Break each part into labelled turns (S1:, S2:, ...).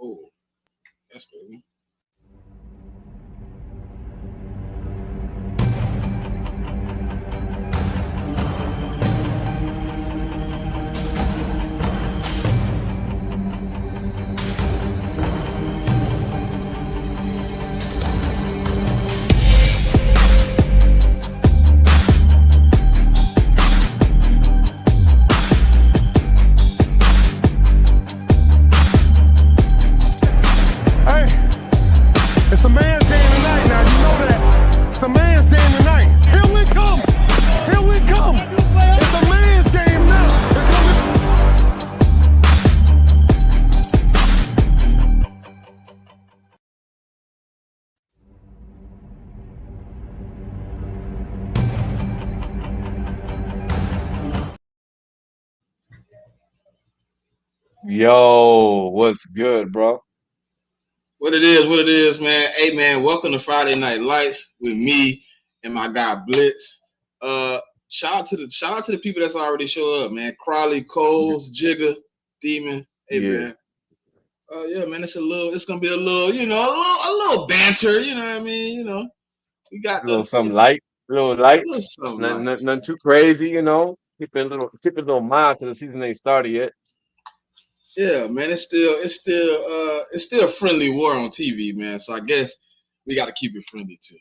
S1: Oh, that's crazy.
S2: It's a man's game tonight now, you know that. It's a man's game tonight. Here we come. Here we come. It's a man's game now.
S3: Yo, what's good, bro?
S1: What it is, man. Hey, man, welcome to Friday Night Lights with me and my guy Blitz. Shout out to the people that's already show up, man. Crawley, Coles, Jigga, Demon. Hey,
S3: Yeah,
S1: man. Yeah, man. It's gonna be a little, a little banter. You know what I mean? We got
S3: a little
S1: the,
S3: something light, a little light,
S1: a little something
S3: nothing,
S1: like,
S3: nothing, nothing too crazy, you know. Keep it a little mild till the season ain't started yet.
S1: yeah, man. It's still a friendly war on TV, man. So I guess we got to keep it friendly too.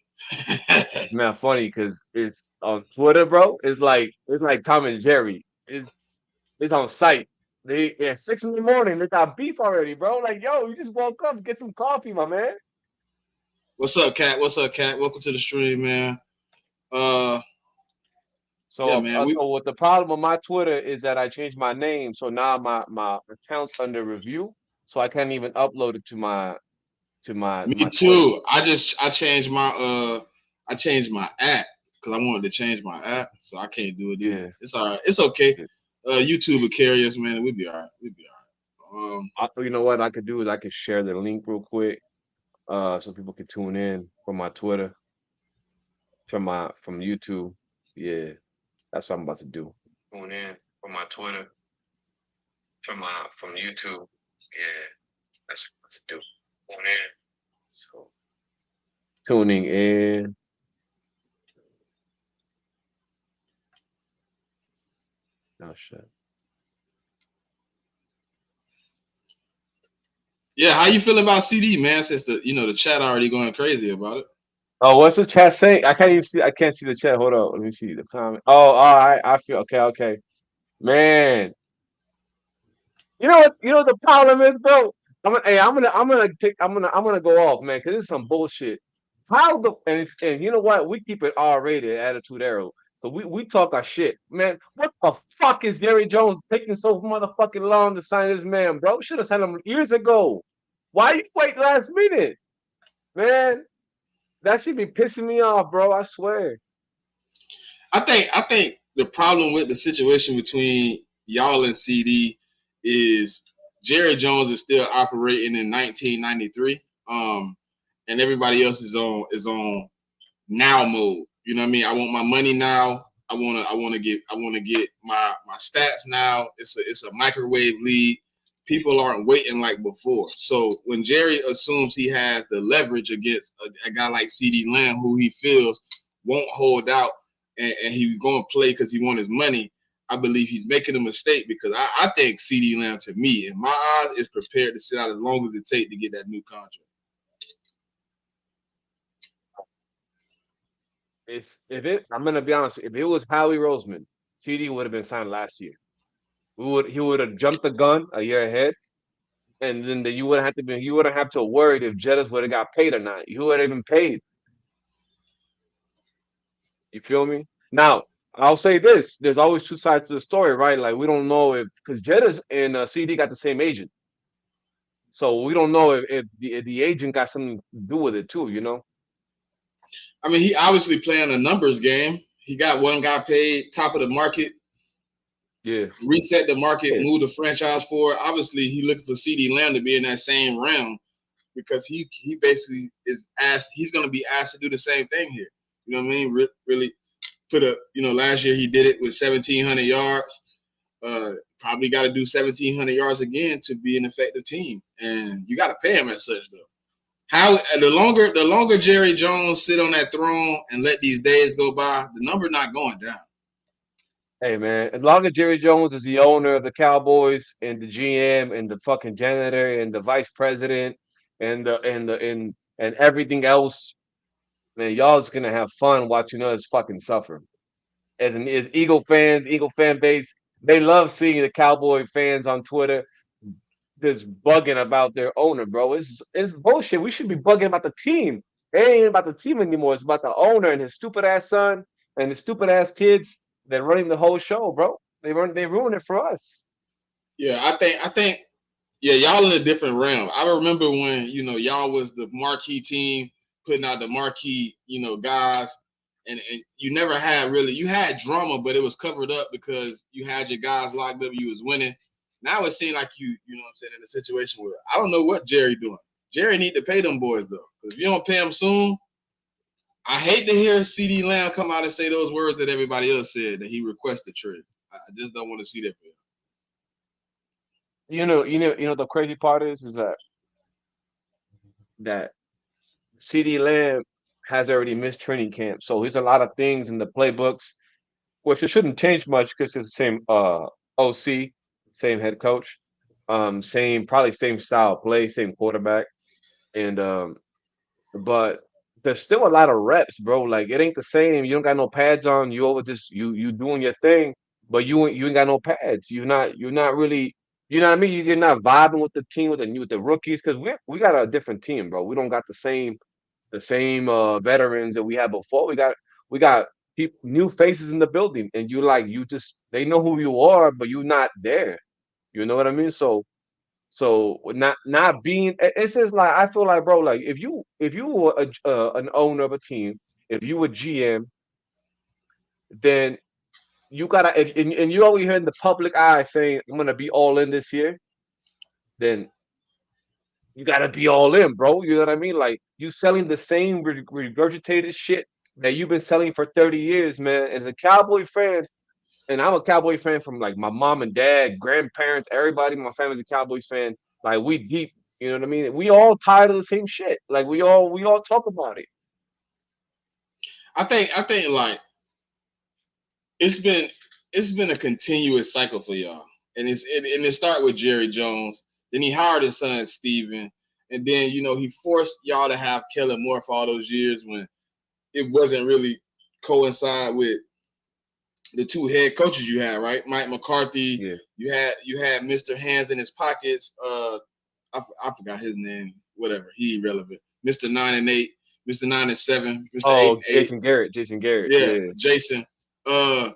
S3: It's not funny because it's on Twitter, bro. It's like Tom and Jerry. It's on site. They at 6 in the morning. They got beef already, bro. Like, yo, you just woke up, get some coffee, my man.
S1: What's up, Cat? What's up, Cat? Welcome to the stream, man. Uh, yeah,
S3: So,
S1: man.
S3: so what the problem with my Twitter is that I changed my name, so now my account's under review, so I can't even upload it to my
S1: Me
S3: Twitter.
S1: too. I changed my app because I wanted to change my app, so I can't do it either.
S3: Yeah.
S1: It's all right. It's okay.
S3: Yeah.
S1: YouTube will carry us, man. We'll be all right. We'll be all right.
S3: You know what I could do is I could share the link real quick, so people can tune in from my Twitter, from YouTube. Yeah, that's what I'm about to do. Tune in from my Twitter, from YouTube. Yeah, that's what I'm about to do. Tune in. So tuning in. Oh shit.
S1: Yeah, how you feeling about CD, man? Since the chat already going crazy about it.
S3: Oh, what's the chat saying? I can't even see. I can't see the chat. Hold on. Let me see the comment. Oh, all right. I feel okay. Okay, man. You know what? You know what the problem is, bro. I'm gonna go off, man, because this is some bullshit. How the and you know what? We keep it R-rated, attitude arrow. So we talk our shit, man. What the fuck is Jerry Jones taking so motherfucking long to sign this man, bro? Should have signed him years ago. Why you wait last minute, man? That should be pissing me off, bro. I swear.
S1: I think the problem with the situation between y'all and CD is Jerry Jones is still operating in 1993, and everybody else is on now mode. You know what I mean? I want my money now. I wanna get my stats now. It's a microwave league. People aren't waiting like before. So when Jerry assumes he has the leverage against a guy like CD Lamb, who he feels won't hold out, and he's going to play because he wants his money, I believe he's making a mistake, because I think CD Lamb, to me, in my eyes, is prepared to sit out as long as it takes to get that new contract.
S3: I'm gonna be honest. If it was Howie Roseman, CD would have been signed last year. He would have jumped the gun a year ahead, and then you wouldn't have to worry if Jettas would have got paid or not. You would have been paid. You feel me? Now, I'll say this: there's always two sides to the story, right? Like, we don't know if, because Jettas and CD got the same agent, so we don't know if the agent got something to do with it too. You know?
S1: I mean, he obviously playing a numbers game. He got one guy paid, top of the market,
S3: Yeah.
S1: reset the market,
S3: Yeah.
S1: move the franchise forward. Obviously, he looking for CD Lamb to be in that same realm, because he basically is asked. He's going to be asked to do the same thing here. You know what I mean? Really put a, last year he did it with 1,700 yards. Probably got to do 1,700 yards again to be an effective team, and you got to pay him as such though. How the longer Jerry Jones sit on that throne and let these days go by, the number not going down.
S3: Hey man, as long as Jerry Jones is the owner of the Cowboys and the GM and the fucking janitor and the vice president and everything else, man, y'all just gonna have fun watching us fucking suffer. As Eagle fans, Eagle fan base, they love seeing the Cowboy fans on Twitter just bugging about their owner, bro. It's bullshit. We should be bugging about the team. It ain't about the team anymore. It's about the owner and his stupid ass son and his stupid ass kids that running the whole show, bro. They ruin it for us.
S1: Yeah, I think yeah, y'all in a different realm. I remember when y'all was the marquee team putting out the marquee guys, and you never had really you had drama, but it was covered up because you had your guys locked up. You was winning. Now it seems like you know what I'm saying, in a situation where I don't know what Jerry doing. Jerry need to pay them boys though, because if you don't pay them soon, I hate to hear CD Lamb come out and say those words that everybody else said that he requested trade. I just don't want to see that for him.
S3: The crazy part is that CD Lamb has already missed training camp, so there's a lot of things in the playbooks which it shouldn't change much because it's the same OC, same head coach, same probably same style of play, same quarterback, and but there's still a lot of reps, bro. Like it ain't the same. You don't got no pads on. You over just you doing your thing, but you ain't got no pads. You're not really. You know what I mean? You're not vibing with the team with the rookies because we got a different team, bro. We don't got the same veterans that we had before. We got new faces in the building, and you just they know who you are, but you're not there. You know what I mean? So not being it's just like I feel like, bro, like if you were an owner of a team, if you were GM, then you gotta and you always hear in the public eye saying I'm gonna be all in this year, then you gotta be all in, bro. You know what I mean? Like you selling the same regurgitated shit that you've been selling for 30 years, man. As a Cowboy fan, and I'm a Cowboy fan from like my mom and dad, grandparents, everybody in my family's a Cowboys fan. Like we deep, you know what I mean? We all tired of the same shit. Like we all talk about it.
S1: I think like it's been it's been a continuous cycle for y'all, and it started with Jerry Jones. Then he hired his son Steven, and then he forced y'all to have Kellen Moore for all those years when it wasn't really coincide with the two head coaches you had, right? Mike McCarthy.
S3: Yeah.
S1: You had Mr. Hands in his pockets. I forgot his name. Whatever, he irrelevant. Mr. 9-8, Mr. 9-7, Mr. 8
S3: Oh,
S1: and 8.
S3: Jason Garrett.
S1: Yeah,
S3: Yeah.
S1: Jason. Uh,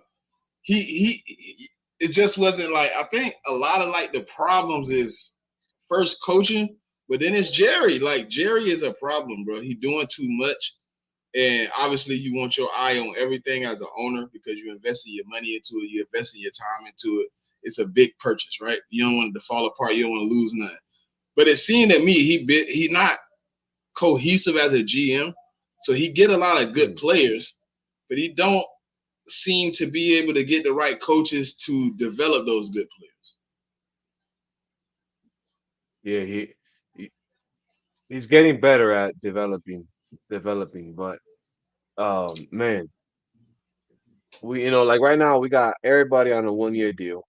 S1: he it just wasn't like I think a lot of like the problems is first coaching, but then it's Jerry. Like Jerry is a problem, bro. He doing too much. And obviously, you want your eye on everything as an owner because you invested your money into it, you invested your time into it. It's a big purchase, right? You don't want it to fall apart. You don't want to lose nothing. But it seemed to me he not cohesive as a GM. So he get a lot of good players, but he don't seem to be able to get the right coaches to develop those good players.
S3: Yeah, he he's getting better at developing, but man, we like right now we got everybody on a 1 year deal,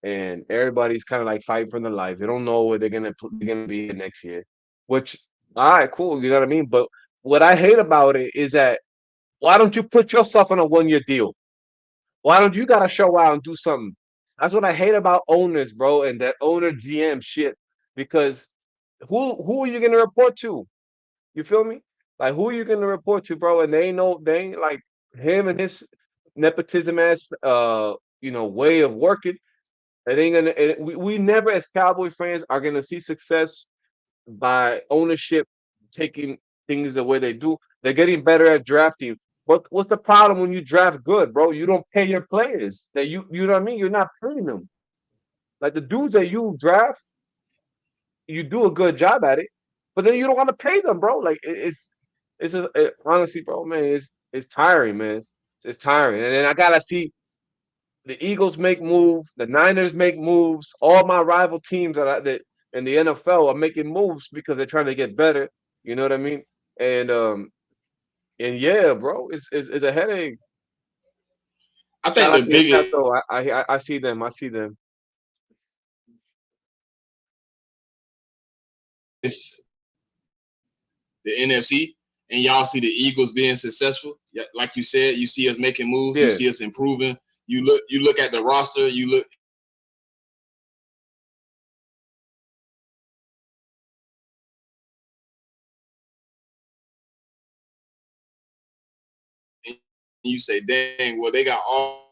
S3: and everybody's kind of like fighting for their lives. They don't know where they're gonna be next year. Which, all right, cool, you know what I mean. But what I hate about it is that why don't you put yourself on a 1 year deal? Why don't you gotta show out and do something? That's what I hate about owners, bro, and that owner GM shit. Because who are you gonna report to? You feel me? Like who are you gonna report to, bro? And they ain't like him and his nepotism ass way of working. It ain't gonna. We never, as Cowboy fans, are gonna see success by ownership taking things the way they do. They're getting better at drafting. What's the problem when you draft good, bro? You don't pay your players. That you know what I mean? You're not paying them. Like the dudes that you draft, you do a good job at it, but then you don't want to pay them, bro. Like it's just honestly, bro, man, it's tiring, man. It's tiring, and then I gotta see. the Eagles make moves, the Niners make moves. All my rival teams that in the NFL are making moves because they're trying to get better. You know what I mean? And um and yeah, bro, it's a headache.
S1: I
S3: Shout
S1: think
S3: out
S1: the
S3: to your chat
S1: biggest
S3: though. I see them. I see them.
S1: is the NFC, and y'all see the Eagles being successful. Yeah, like you said, you see us making moves, you
S3: Yeah,
S1: see us improving. You look at the roster, you look and you say, dang, well they got all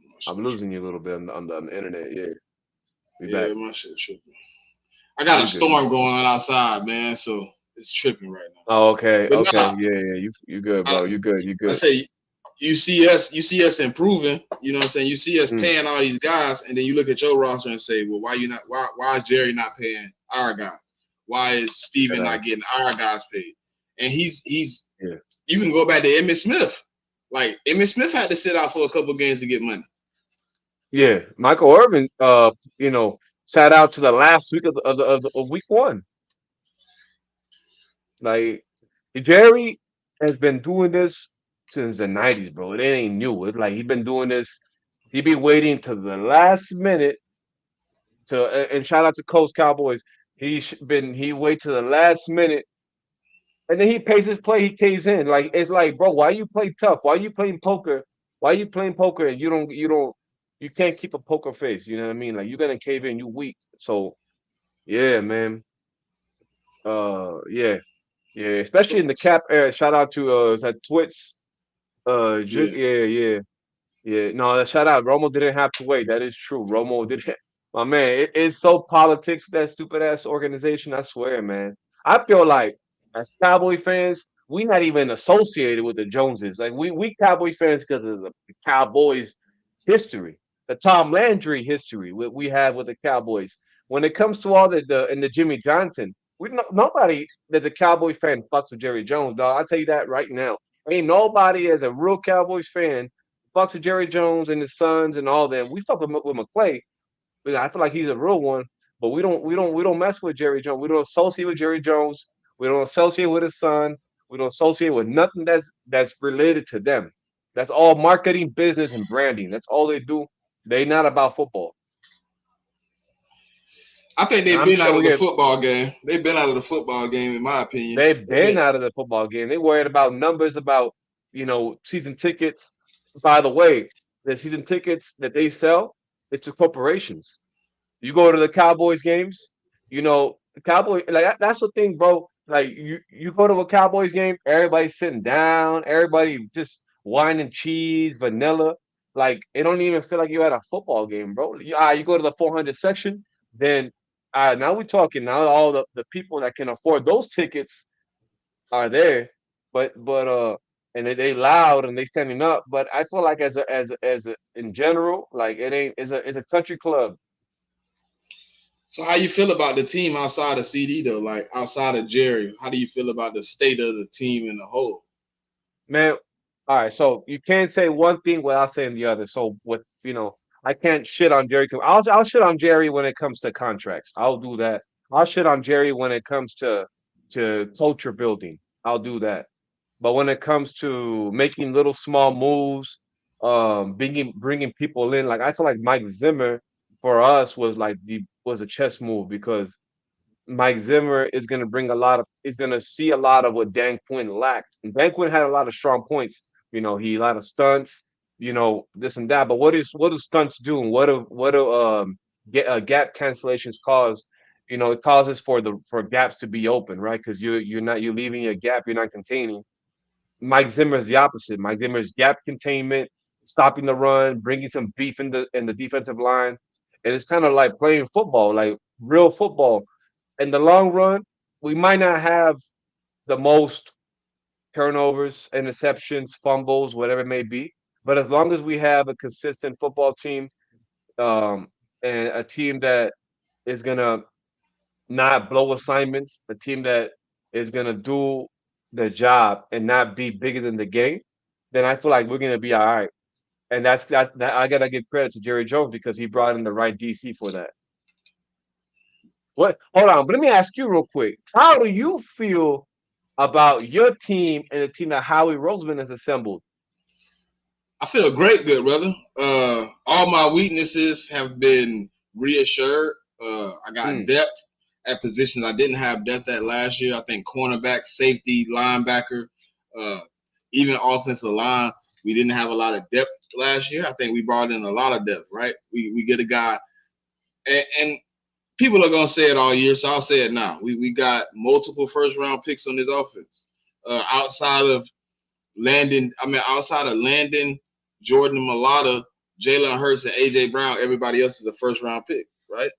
S1: my
S3: I'm
S1: shit
S3: losing you a
S1: tripping.
S3: little bit on the internet. Yeah, we back.
S1: Yeah, my shit tripping. I got a
S3: You good? You
S1: storm
S3: good?
S1: going on outside, man, so it's tripping right now.
S3: Oh, okay,
S1: But
S3: okay.
S1: nah,
S3: Yeah, yeah. You good,
S1: I,
S3: bro? You good? You
S1: I
S3: good?
S1: say you see us improving, you know what I'm saying? You see us
S3: Mm,
S1: paying all these guys, and then you look at your roster and say, well, why is Jerry not paying our guys? Why is
S3: that
S1: Steven not
S3: ass.
S1: getting our guys paid? And he's
S3: Yeah,
S1: you can go back to Emmitt Smith. Like Emmitt Smith had to sit out for a couple games to get money.
S3: yeah. Michael Irvin, you know, sat out to the last week of week one. Like Jerry has been doing this since the '90s, bro. It ain't new. It's like he been doing this. He be waiting to the last minute to. And shout out to Coast Cowboys. He wait to the last minute, and then he pays his play. He caves in. Like it's like, bro, why you play tough? Why you playing poker? Why you playing poker and you can't keep a poker face? You know what I mean? Like you're gonna cave in. You weak. So yeah, man. Yeah, yeah. Especially
S1: So
S3: in the cap era. Shout out to is that Twits.
S1: yeah.
S3: Yeah, yeah. Yeah, no, shout out. Romo didn't have to wait. That is true. Romo didn't. My man, it's so politics with that stupid ass organization. I swear, man. I feel like as Cowboy fans, we not even associated with the Joneses. Like we Cowboy fans because of the Cowboys history, the Tom Landry history we have with the Cowboys. When it comes to all the Jimmy Johnson, nobody that's a Cowboy fan fucks with Jerry Jones, dog. I'll tell you that right now. Ain't nobody as a real Cowboys fan fucks with Jerry Jones and his sons and all them. We fuck with McClay, but I feel like he's a real one. But we don't mess with Jerry Jones. We don't associate with Jerry Jones. We don't associate with his son. We don't associate with nothing that's related to them. That's all marketing, business, and branding. That's all they do. They not about football.
S1: I think
S3: And
S1: they've
S3: I'm
S1: been out
S3: sure
S1: of
S3: we
S1: the
S3: get
S1: football game. They've been out of the football game, in my opinion.
S3: they've
S1: They've
S3: been
S1: been
S3: out of the football game. They worried about numbers, about season tickets. By the way, the season tickets that they sell is to corporations. You go to the Cowboys games, the Cowboy like that's the thing, bro. Like you go to a Cowboys game, everybody's sitting down, everybody just wine and cheese, vanilla. Like it don't even feel like you're at a football game, bro. You go to the 400 section, then now we're talking. Now all the people that can afford those tickets are there, but and they loud and they standing up. But I feel like as a in general, like it ain't it's a country club.
S1: So how you feel about the team outside of CD though? Like outside of Jerry, how do you feel about the state of the team in the whole?
S3: Man, all right. So you can't say one thing without saying the other. So I can't shit on Jerry. I'll shit on Jerry when it comes to contracts. I'll do that. I'll shit on Jerry when it comes to culture building. I'll do that. But when it comes to making little small moves, bringing people in, like I feel like Mike Zimmer for us was a chess move because Mike Zimmer is going to is going to see a lot of what Dan Quinn lacked. And Dan Quinn had a lot of strong points. He a lot of stunts, this and that. But what do stunts do? And gap cancellations cause? It causes for gaps to be open, right? Because you're leaving a gap, you're not containing. Mike Zimmer is the opposite. Mike Zimmer is gap containment, stopping the run, bringing some beef in the defensive line. And it's kind of like playing football, like real football. In the long run, we might not have the most turnovers, interceptions, fumbles, whatever it may be. But as long as we have a consistent football team, um, and a team that is gonna not blow assignments, a team that is gonna do the job and not be bigger than the game, then I feel like we're gonna be all right. And that I gotta give credit to Jerry Jones because he brought in the right DC for that. What? Hold on, but let me ask you real quick. How do you feel about your team and the team that Howie Roseman has assembled?
S1: I feel great, good brother. All my weaknesses have been reassured. I got
S3: Mm,
S1: depth at positions I didn't have depth at last year. I think cornerback, safety, linebacker, uh, even offensive line. We didn't have a lot of depth last year. I think we brought in a lot of depth. Right? We get a guy, and people are gonna say it all year, so I'll say it now. We got multiple first round picks on this offense. Outside of Landon, Jordan Malata, Jalen Hurts, and AJ Brown, everybody else is a first round pick, right?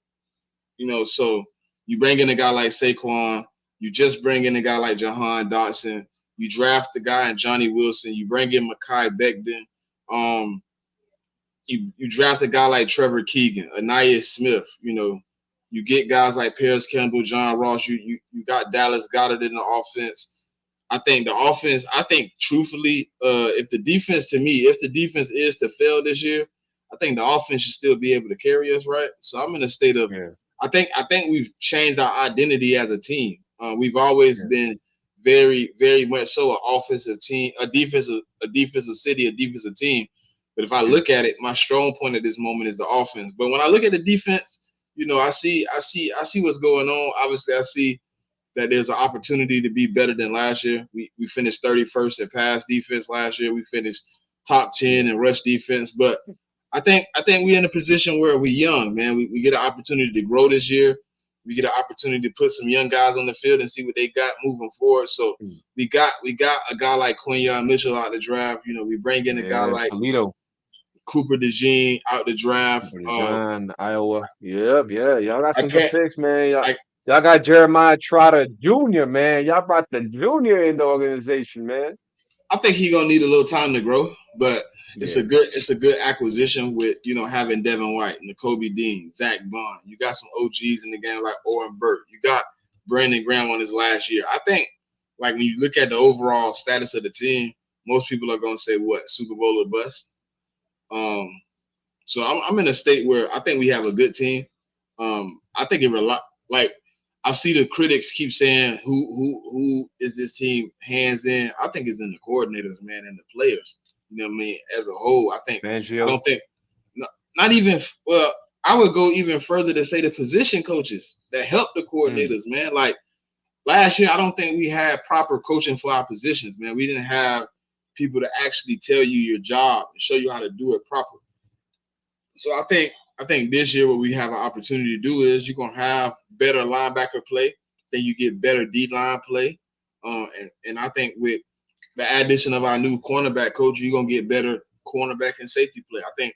S1: So you bring in a guy like Saquon, you just bring in a guy like Jahan Dotson, you draft the guy in Johnny Wilson, you bring in Mekhi Becton, um, you draft a guy like Trevor Keegan, Anaya Smith, you get guys like Paris Campbell, John Ross, you got Dallas Goedert in the offense. I think the offense, truthfully, if the defense is to fail this year, I think the offense should still be able to carry us, right? So I'm in a state of,
S3: yeah,
S1: I think we've changed our identity as a team. We've always
S3: yeah,
S1: been very, very much so an offensive team, a defensive city, a defensive team. But if I
S3: yeah,
S1: look at it, my strong point at this moment is the offense. But when I look at the defense, I see what's going on. Obviously, I see that there's an opportunity to be better than last year. We finished 31st in pass defense last year. We finished top 10
S3: yeah.
S1: in rush defense. But I think we're in a position where we're young, man. We get an opportunity to grow this year. We get an opportunity to put some young guys on the field and see what they got moving forward. So
S3: Mm.
S1: we got a guy like Quinyon Mitchell out the draft. We bring in a guy
S3: Yeah,
S1: like
S3: Toledo,
S1: Cooper DeJean out the draft.
S3: John, Iowa. Yep, yeah. Y'all got
S1: I
S3: some good
S1: can't.
S3: picks, man.
S1: I
S3: Y'all got Jeremiah Trotter Jr., man. Y'all brought the junior in the organization, man.
S1: I think he's gonna need a little time to grow, but
S3: Yeah,
S1: it's a good acquisition with having Devin White, N'Kobe Dean, Zach Bond. You got some OGs in the game like Oren Burke. You got Brandon Graham on his last year. I think like when you look at the overall status of the team, most people are gonna say what Super Bowl or bust. Um, so I'm in a state where I think we have a good team. I think like I see the critics keep saying who is this team hands in. I think it's in the coordinators, man, and the players. You know what I mean? As a whole, I
S3: Fangio.
S1: don't think not even well. I would go even further to say the position coaches that help the
S3: Mm,
S1: coordinators, man. Like last year, I don't think we had proper coaching for our positions, man. We didn't have people to actually tell you your job and show you how to do it properly. So I think this year what we have an opportunity to do is you're gonna have better linebacker play, then you get better D line play, and I think with the addition of our new cornerback coach, you're gonna get better cornerback and safety play. I think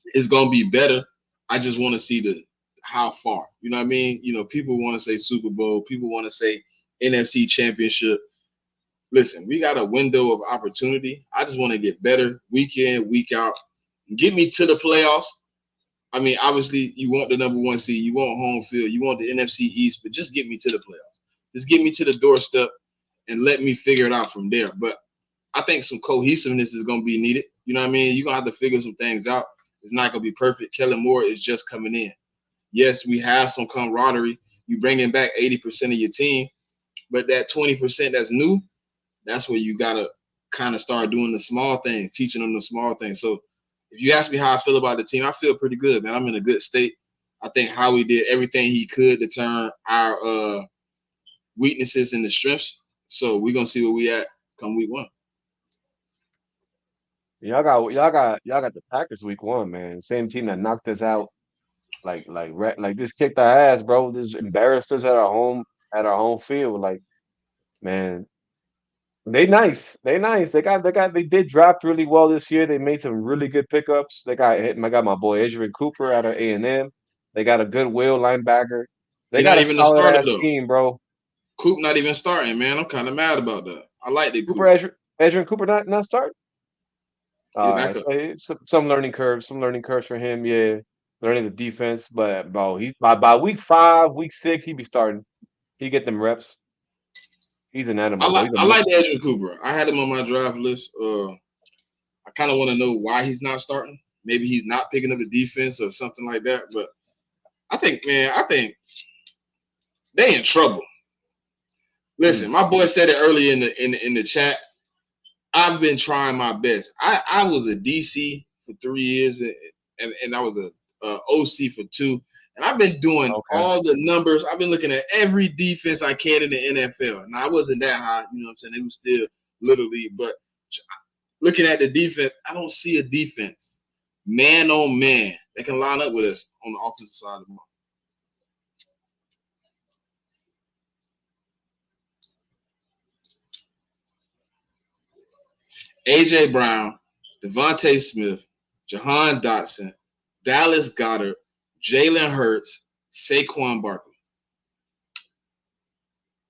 S1: it's gonna be better. I just want to see the how far. You know what I mean? People want to say Super Bowl, people want to say NFC Championship. Listen, we got a window of opportunity. I just want to get better week in, week out. Get me to the playoffs. I mean, obviously, you want the number one seed, you want home field, you want the NFC East, but just get me to the playoffs. Just get me to the doorstep and let me figure it out from there. But I think some cohesiveness is going to be needed. You know what I mean? You're going to have to figure some things out. It's not going to be perfect. Kellen Moore is just coming in. Yes, we have some camaraderie. You bringing back 80% of your team, but that 20% that's new, that's where you got to kind of start doing the small things, teaching them the small things. So if you ask me how I feel about the team, I feel pretty good, man. I'm in a good state. I think Howie did everything he could to turn our weaknesses into strengths. So we're gonna see where we at come week one.
S3: y'all got the Packers week 1, man. Same team that knocked us out, like this kicked our ass, bro. This embarrassed us at our home field. Like, man, they nice. They nice. They did draft really well this year. They made some really good pickups. I got my boy Adrian Cooper out of A&M. They got a good will linebacker. They
S1: He
S3: got
S1: not
S3: a
S1: even a
S3: solid
S1: starter
S3: ass
S1: though.
S3: team, bro.
S1: Coop not even starting, man. I'm kind of mad about that. I like the
S3: Cooper
S1: Coop.
S3: Adrian Cooper not start.
S1: He the
S3: All right,
S1: backup.
S3: so some learning curves for him. Yeah, learning the defense, but bro, he by week 5, week 6, he be starting. He get them reps. He's an
S1: I
S3: animal, bro.
S1: like
S3: He's a
S1: I like
S3: machine.
S1: Edwin Cooper. I had him on my draft list. I kind of want to know why he's not starting. Maybe he's not picking up the defense or something like that. But I think they in trouble. Listen, my boy said it earlier in the chat. I've been trying my best. I was a DC for 3 years, and I was a OC for 2. And I've been doing all the numbers. I've been looking at every defense I can in the NFL. Now, I wasn't that high, you know what I'm saying? It was still Little League. But looking at the defense, I don't see a defense, man on man, that can line up with us on the offensive side of the ball. A.J. Brown, Devontae Smith, Jahan Dotson, Dallas Goedert, Jalen Hurts, Saquon Barkley.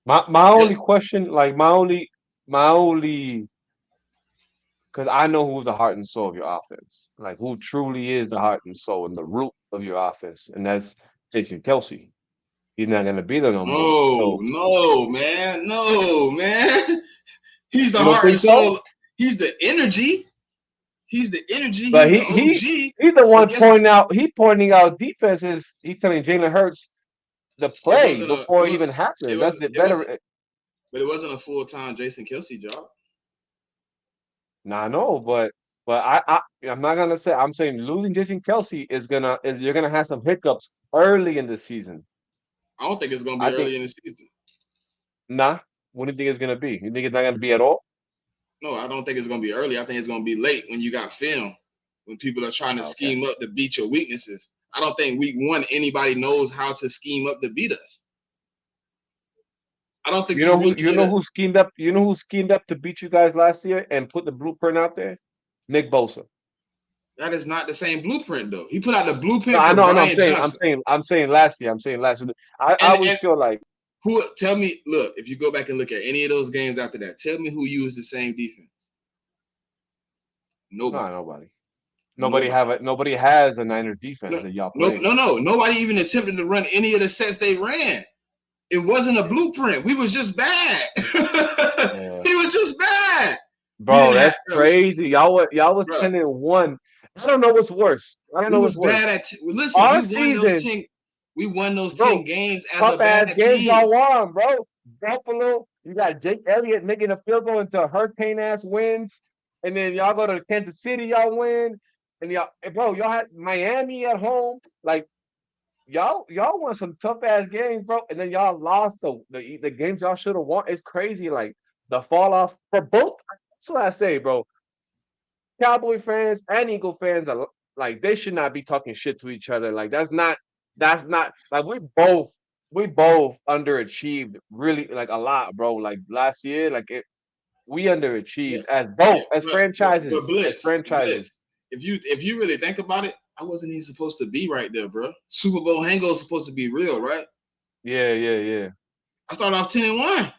S3: My only question, like my only, because I know who's the heart and soul of your offense, like who truly is the heart and soul and the root of your offense, and that's Jason Kelsey. He's not gonna be there no more. So
S1: No, man. He's the
S3: you don't
S1: heart
S3: think
S1: and
S3: so?
S1: soul. He's the energy. He's the energy.
S3: But
S1: He's the OG.
S3: he's the one
S1: But guess
S3: pointing out defenses. He's telling Jalen Hurts the
S1: it
S3: play
S1: wasn't a it
S3: before it
S1: was
S3: even
S1: it
S3: happens. That's
S1: was
S3: the
S1: it wasn't
S3: better.
S1: but it wasn't a full-time Jason Kelsey job.
S3: Nah, I know, but I'm not gonna say. I'm saying losing Jason Kelsey you're gonna have some hiccups early in the season.
S1: I don't think it's gonna
S3: I
S1: be
S3: think
S1: early in the season.
S3: nah. What do you think it's gonna be? You think it's not gonna be at all?
S1: No, I don't think it's gonna be early. I think it's gonna be late when you got film, when people are trying to
S3: Okay.
S1: scheme up to beat your weaknesses. I don't think week 1 anybody knows how to scheme up to beat us. I don't think you really
S3: You
S1: get
S3: know
S1: it.
S3: who schemed up. You know who schemed up to beat you guys last year and put the blueprint out there? Nick Bosa.
S1: That is not the same blueprint though. He put out the
S3: No,
S1: blueprint
S3: I
S1: for
S3: know. I know.
S1: Brian Johnson.
S3: I'm saying last year. I'm saying last year. I
S1: And
S3: always feel like
S1: who tell me, look, if you go back and look at any of those games after that, tell me who used the same defense.
S3: no,
S1: Nobody.
S3: nobody.
S1: Nobody.
S3: Nobody has a Niner
S1: No,
S3: defense that y'all
S1: no,
S3: play.
S1: no, no. Nobody even attempted to run any of the sets they ran. It wasn't a blueprint. We was just bad.
S3: Yeah.
S1: He was just bad. We
S3: Bro,
S1: didn't have,
S3: that's crazy. Y'all was
S1: bro.
S3: 10-1. I don't know what's worse. I don't
S1: We
S3: know
S1: was
S3: what's worse.
S1: bad at. Listen,
S3: Our
S1: we won those
S3: season,
S1: 10. We won those 10
S3: bro,
S1: games as a
S3: tough ass
S1: bad
S3: games
S1: team.
S3: y'all won, bro. Buffalo, you got Jake Elliott making a field goal into hurricane ass wins, and then y'all go to Kansas City, y'all win, and y'all had Miami at home. Like y'all won some tough ass games, bro, and then y'all lost the games y'all should have won. It's crazy, like the fall off for both. That's what I say, bro. Cowboy fans and Eagle fans are like they should not be talking shit to each other. Like that's not like we both underachieved really like a lot, bro. Like last year, we
S1: Yeah,
S3: underachieved as
S1: yeah,
S3: both as
S1: but
S3: franchises. As
S1: Blitz.
S3: franchises.
S1: If you really think about it, I wasn't even supposed to be right there, bro. Super Bowl hangover is supposed to be real, right?
S3: Yeah.
S1: I started off 10-1.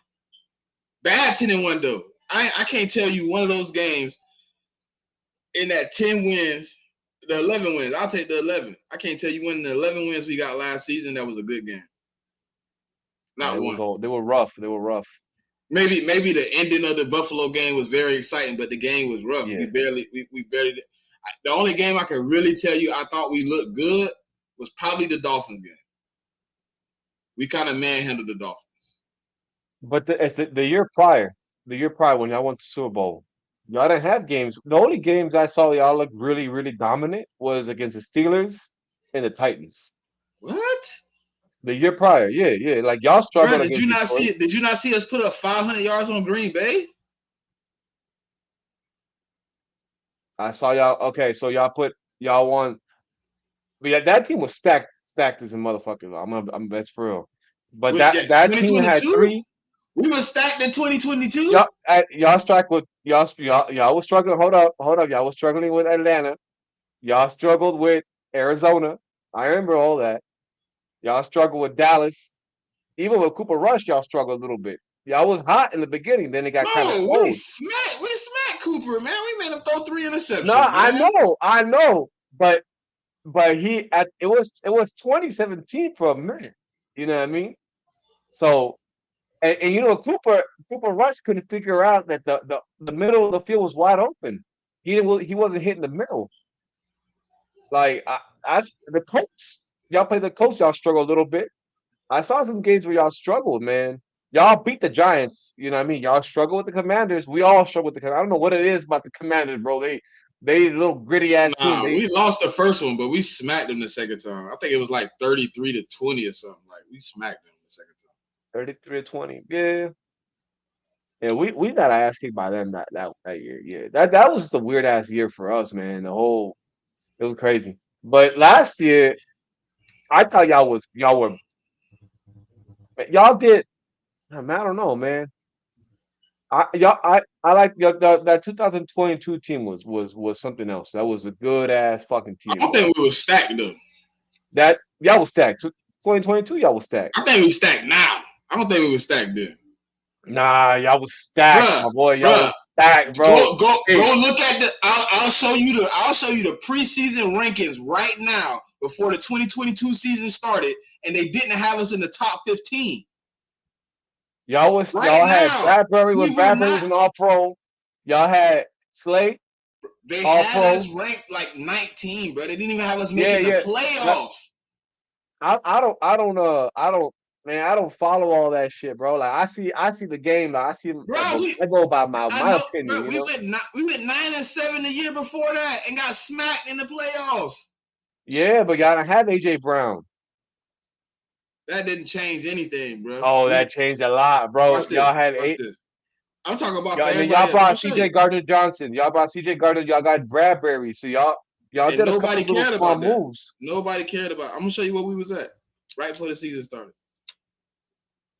S1: Bad 10-1 though. I can't tell you one of those games in that 10 wins, the 11 wins. I'll take the 11. I can't tell you one of the 11 wins we got last season that was a good game.
S3: Yeah,
S1: Not one.
S3: they were rough. They were rough.
S1: Maybe the ending of the Buffalo game was very exciting, but the game was rough.
S3: Yeah.
S1: We barely. The only game I can really tell you I thought we looked good was probably the Dolphins game. We kind of manhandled the Dolphins.
S3: But it's the year prior, when y'all went to Super Bowl, y'all didn't have games. The only games I saw y'all look really, really dominant was against the Steelers and the Titans.
S1: What?
S3: The year prior, yeah. Like y'all
S1: Bro,
S3: struggled
S1: did you
S3: against
S1: not see
S3: Detroit.
S1: it? Did you not see us put up 500 yards on Green Bay?
S3: I saw y'all. Okay, so y'all won. But yeah, that team was stacked as a motherfucker. That's for real. But
S1: Which game?
S3: that team had
S1: 2022?
S3: three.
S1: We were stacked in 2022.
S3: Y'all struggled with y'all was struggling. Hold up. Y'all was struggling with Atlanta. Y'all struggled with Arizona. I remember all that. Y'all struggled with Dallas. Even with Cooper Rush, y'all struggled a little bit. Y'all was hot in the beginning, then it got kind of
S1: No,
S3: cold.
S1: we smacked Cooper, man. We made him throw 3
S3: No,
S1: interceptions, man.
S3: I know, but it was 2017 for a minute. You know what I mean? So and Cooper Rush couldn't figure out that the middle of the field was wide open. he wasn't hitting the middle. Like the Colts, y'all play the Colts, y'all struggle a little bit. I saw some games where y'all struggled, man. Y'all beat the Giants, you know what I mean? Y'all struggle with the Commanders. We all struggle with the Commanders. I don't know what it is about the Commanders, bro. They a little gritty ass team.
S1: Nah, we lost the first one, but we smacked them the second time. I think it was like 33-20 or something. Like we smacked them the second time.
S3: 33-20. Yeah. Yeah, we got ass kicked by them that year. Yeah. That was the weird ass year for us, man. It was crazy. But last year, I thought y'all did. Man, I don't know, man. I like that 2022 team was something else. That was a good ass fucking
S1: I
S3: team,
S1: don't
S3: bro.
S1: think we were stacked though.
S3: That y'all was stacked. 2022, y'all was stacked.
S1: I think we stacked now. I don't think we were stacked then.
S3: Nah, y'all was stacked,
S1: Bruh,
S3: my boy. Y'all
S1: bruh.
S3: was stacked, bro.
S1: Go
S3: Hey,
S1: look at the. I'll show you the preseason rankings right now before the 2022 season started, and they didn't have us in the top 15.
S3: y'all had
S1: Now
S3: Bradbury
S1: we
S3: when
S1: were
S3: Bradbury was
S1: not.
S3: an all pro. Y'all had Slate,
S1: They
S3: all
S1: had
S3: pro.
S1: us ranked like 19, bro. They didn't even have us
S3: Yeah,
S1: making the
S3: yeah. Like,
S1: playoffs.
S3: Man, I don't follow all that shit, bro. Like I see the game, like
S1: Bro,
S3: I go by
S1: I
S3: my
S1: know,
S3: opinion,
S1: bro.
S3: you know.
S1: We went 9-7 the year before that and got smacked in the playoffs.
S3: Yeah, but y'all don't have AJ Brown.
S1: That didn't change anything, bro.
S3: Oh, that changed a lot, bro.
S1: Watch this.
S3: Y'all had
S1: Watch
S3: eight.
S1: this. I'm talking about
S3: Y'all,
S1: for
S3: and then
S1: everybody
S3: y'all
S1: else. I'm gonna
S3: brought
S1: show
S3: CJ
S1: you.
S3: Gardner Johnson. Y'all brought CJ Gardner. Y'all got Bradbury. So y'all
S1: And
S3: did a couple
S1: nobody
S3: little
S1: cared
S3: small
S1: about that.
S3: moves.
S1: Nobody cared about. I'm gonna show you where we was at right before the season started.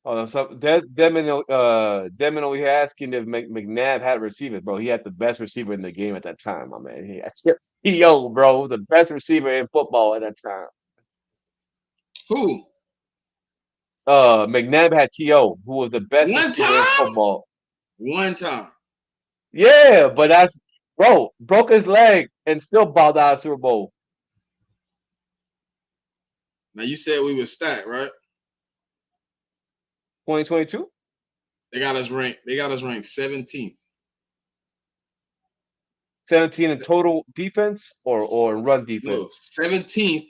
S3: Oh, so Demon over here asking if McNabb had receivers, bro. He had the best receiver in the game at that time, my man. Yo, bro, the best receiver in football at that time.
S1: Who?
S3: McNabb had T.O., who was the best
S1: One
S3: receiver in
S1: time?
S3: football.
S1: One time.
S3: Yeah, but that's bro, broke his leg and still balled out of Super Bowl.
S1: Now you said we were stacked, right?
S3: 2022?
S1: They got us ranked 17th.
S3: 17 in total defense or run
S1: No,
S3: defense?
S1: 17th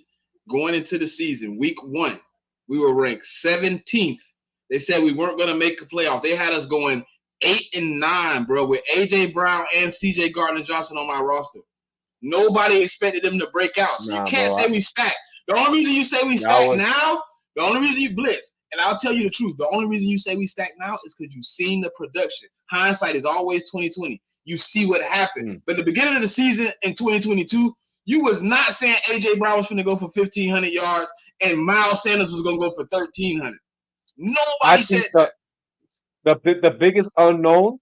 S1: going into the season, week 1. We were ranked 17th. They said we weren't going to make a playoff. They had us going 8-9, bro, with AJ Brown and CJ Gardner Johnson on my roster. Nobody expected them to break out. So you
S3: Nah,
S1: can't
S3: bro.
S1: say we stacked. The only reason you say we stacked now, the only reason you blitz, and I'll tell you the truth, the only reason you say we stacked now is because you've seen the production. Hindsight is always 2020. You see what happened. But at the beginning of the season in 2022, you was not saying AJ Brown was going to go for 1,500 yards and Miles Sanders was going to go for 1,300.
S3: I
S1: Nobody said
S3: think
S1: that.
S3: the biggest unknown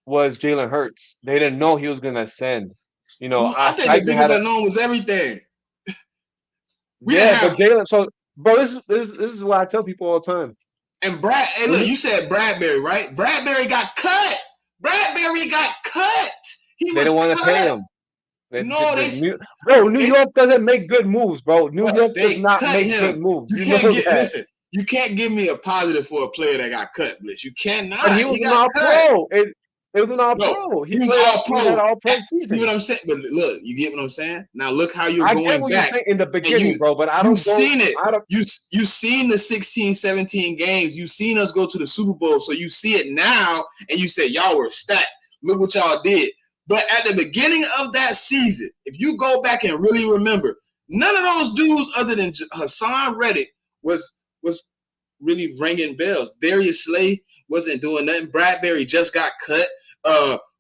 S3: was Jalen Hurts. They didn't know he was gonna ascend. You know,
S1: I think the biggest unknown was everything.
S3: But Jalen. So, bro, this is what I tell people all the time.
S1: And hey, look, you said Bradbury, right? Bradbury got cut. Bradbury got cut.
S3: They didn't want to pay him. New
S1: they,
S3: York doesn't make good moves, bro. New York does not make
S1: him.
S3: good moves.
S1: You
S3: know
S1: can't
S3: that.
S1: Listen. You can't give me a positive for a player that got cut, Bliss. You cannot.
S3: But he was an all-pro. It was an all-pro.
S1: He was all-pro.
S3: He had an all-pro season.
S1: See what I'm saying? But look, you get what I'm saying? Now look how you're going back.
S3: I get what you're saying in the beginning, bro, but
S1: you've seen it. You've seen the 16, 17 games. You've seen us go to the Super Bowl. So you see it now, and you say, y'all were stacked. Look what y'all did. But at the beginning of that season, if you go back and really remember, none of those dudes other than Hassan Reddick was really ringing bells. Darius Slay wasn't doing nothing. Bradbury just got cut.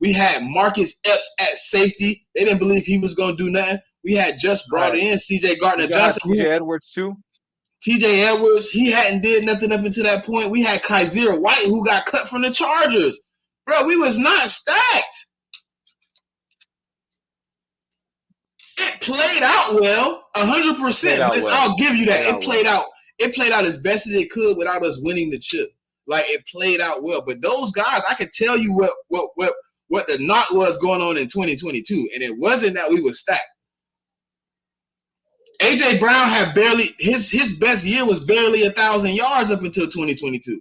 S1: We had Marcus Epps at safety. They didn't believe he was going to do nothing. We had just brought in CJ Gardner Johnson.
S3: TJ Edwards too.
S1: TJ Edwards, he hadn't did nothing up until that point. We had Kaiser White who got cut from the Chargers. Bro, we was not stacked. It played out well, 100%. I'll give you that. It played out as best as it could without us winning the chip. Like it played out well. But those guys, I could tell you what the knock was going on in 2022, and it wasn't that we were stacked. AJ Brown had barely his best year was barely 1,000 yards up until 2022.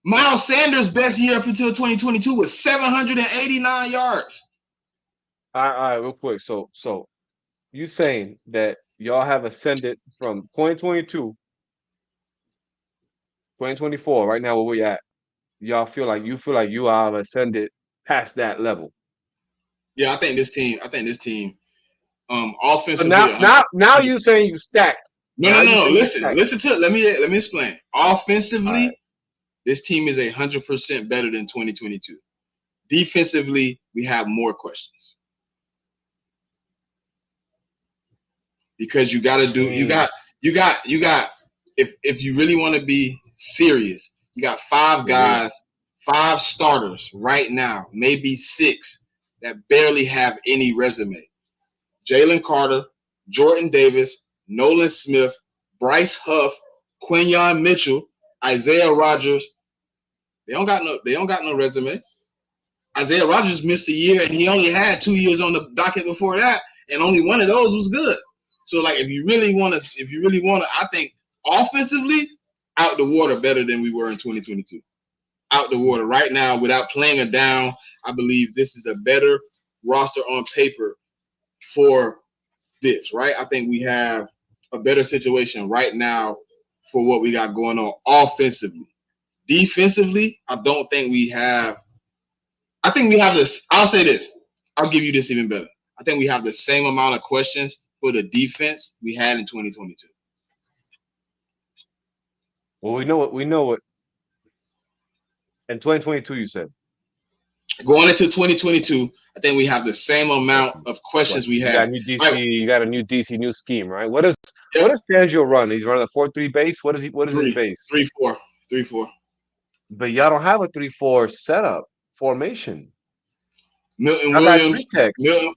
S1: Miles Sanders' best year up until 2022 was 789 yards.
S3: All right, real quick. So you saying that y'all have ascended from 2022, 2024, right now where we at? Y'all feel like you have ascended past that level.
S1: Yeah, I think this team.
S3: So
S1: Offensively, 100.
S3: now you saying you stacked.
S1: No, no,
S3: Now you
S1: no.
S3: saying you stacked.
S1: Listen to it. Let me explain.
S3: All right.
S1: Offensively, this team is 100% better than 2022. Defensively, we have more questions because you got to do. You got. If you really want to be serious, you got 5 guys, 5 starters right now, maybe 6 that barely have any resume. Jalen Carter, Jordan Davis, Nolan Smith, Bryce Huff, Quinyon Mitchell, Isaiah Rodgers. They don't got no resume. Isaiah Rodgers missed a year and he only had 2 years on the docket before that, and only one of those was good. So like if you really want to, I think offensively, out the water better than we were in 2022. Out the water right now without playing it down. I believe this is a better roster on paper for this, right? I think we have a better situation right now for what we got going on offensively. Defensively, I don't think we have. I think we have this. I'll say this. I'll give you this even better. I think we have the same amount of questions for the defense we had in 2022.
S3: Well, we know what. In 2022, you said.
S1: Going into 2022, I think we have the same amount of questions we had.
S3: You got a new DC new scheme, right? What does Fangio run? He's running a 4-3 base. What is his base?
S1: 3-4. 3-4.
S3: But y'all don't have a 3-4 setup formation.
S1: Milton Williams.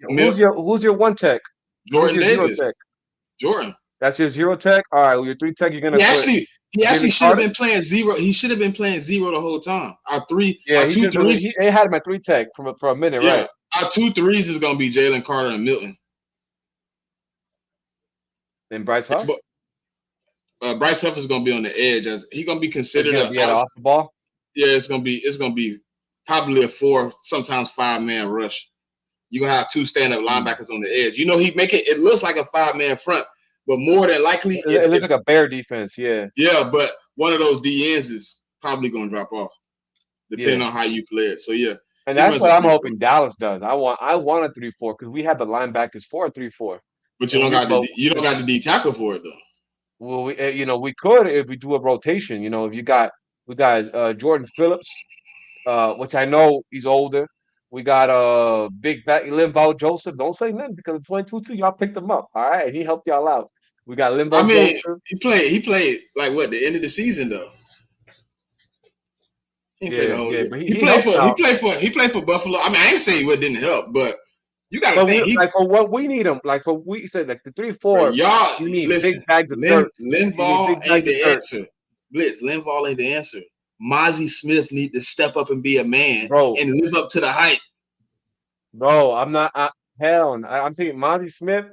S3: Who's your one tech?
S1: Jordan Davis. Jordan.
S3: That's your 0 tech. All right, well, your 3 tech. You're gonna.
S1: He actually should have been playing 0. He should have been playing 0 the whole time. Our 2 threes.
S3: They had him at 3 tech for a minute, right?
S1: Our 2 threes is gonna be Jalen Carter and Milton.
S3: And Bryce Huff.
S1: Bryce Huff is gonna be on the edge as he's gonna be considered
S3: off the ball.
S1: Yeah, it's gonna be probably a 4, sometimes 5-man rush. You're gonna have 2 stand-up linebackers on the edge. You know, it looks like a 5-man front, but more than likely
S3: it looks like a bear defense, yeah.
S1: Yeah, but one of those DNs is probably gonna drop off, depending on how you play it. So yeah.
S3: And that's what I'm hoping Dallas does. I want a 3-4 because we have the linebackers for a 3-4.
S1: But you don't got the D tackle for it though.
S3: Well, we could if we do a rotation. If we got Jordan Phillips, which I know he's older. We got big back Linval Joseph. Don't say nothing because in 2022 y'all picked him up. All right, and he helped y'all out. We got Linval Joseph.
S1: He played like what, the end of the season though. He played the whole year. But he played for Buffalo. I mean, I ain't saying what didn't help, but you got to think.
S3: For what we need him, we said like the 3-4.
S1: Y'all,
S3: you need big bags of dirt.
S1: Linval ain't the answer. Blitz, Linval ain't the answer. Mozzie Smith need to step up and be a man, and live up to the hype.
S3: Bro, I'm not. I'm thinking Mozzie Smith.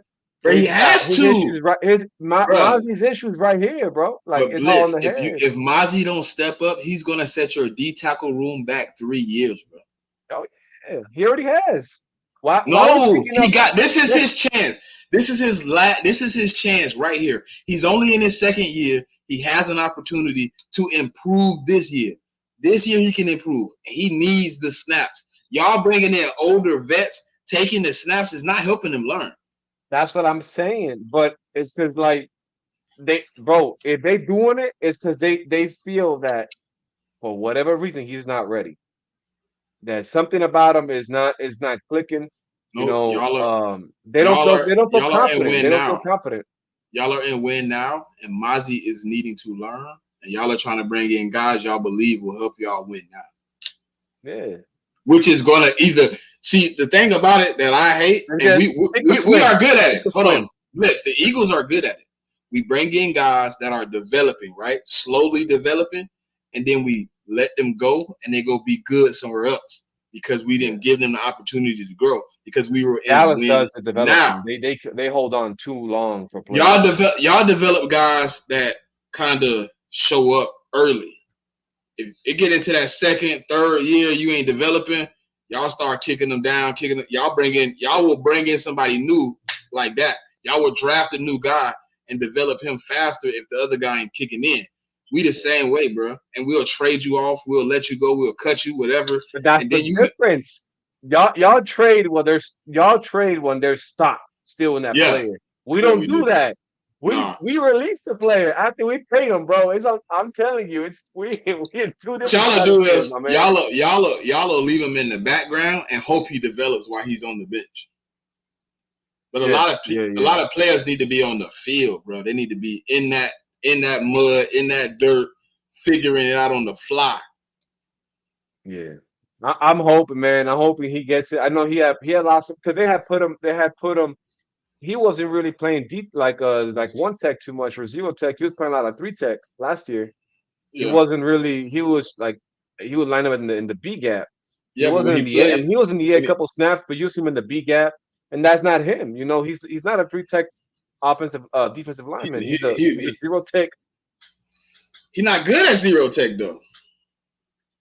S1: Bro, he has to.
S3: Mozzie's issues right here, bro. Like it's all in the head.
S1: If Mozzie don't step up, he's gonna set your D tackle room back 3 years, bro.
S3: Oh yeah, he already has. Why?
S1: He got. This is his chance. This is his chance right here. He's only in his 2nd year. He has an opportunity to improve this year. This year he can improve. He needs the snaps. Y'all bringing in older vets, taking the snaps is not helping him learn.
S3: That's what I'm saying. But it's because if they doing it, it's because they feel that for whatever reason he's not ready. That something about him is not clicking. They don't feel confident. They don't feel confident.
S1: Y'all are in win now, and Mozzie is needing to learn, and y'all are trying to bring in guys y'all believe will help y'all win now.
S3: Yeah.
S1: Which is gonna either see the thing about it that I hate, and we are good at it. Hold on, Blitz. The Eagles are good at it. We bring in guys that are developing, right? Slowly developing, and then we let them go, and they go be good somewhere else because we didn't give them the opportunity to grow because we were in
S3: Dallas does the development. Now they hold on too long for players.
S1: Y'all develop guys that kind of show up early, if it get into that second, third year, you ain't developing. Y'all start kicking them down, y'all will bring in somebody new like that. Y'all will draft a new guy and develop him faster if the other guy ain't kicking in. We the same way, bro. And we'll trade you off. We'll let you go. We'll cut you, whatever.
S3: But that's
S1: And
S3: the
S1: then you,
S3: difference. Y'all trade y'all trade when there's stock still in that
S1: yeah,
S3: player. We
S1: yeah,
S3: don't
S1: we
S3: do
S1: do.
S3: that.
S1: Nah.
S3: We release the player after we pay him, bro. I'm telling you, we in two
S1: What
S3: different
S1: y'all do
S3: stratospheres,
S1: is
S3: my man.
S1: y'all will leave him in the background and hope he develops while he's on the bench. But
S3: Yeah,
S1: a lot of players need to be on the field, bro. They need to be in that mud, in that dirt, figuring it out on the fly.
S3: yeah. I'm hoping, man. I'm hoping he gets it. I know he had lots of because they had put him. He wasn't really playing deep like one tech too much or zero tech. He was playing a lot of three tech last year. He
S1: Yeah,
S3: wasn't really. He was like he would line up in the B gap. He
S1: yeah. But when
S3: wasn't in
S1: he
S3: the A. I
S1: plays,
S3: mean, he was in the A a
S1: when he,
S3: couple snaps, but you see him in the B gap, and that's not him. You know, he's not a three tech offensive defensive
S1: he,
S3: lineman.
S1: he,
S3: He's a
S1: he,
S3: zero tech.
S1: he not good at zero tech though.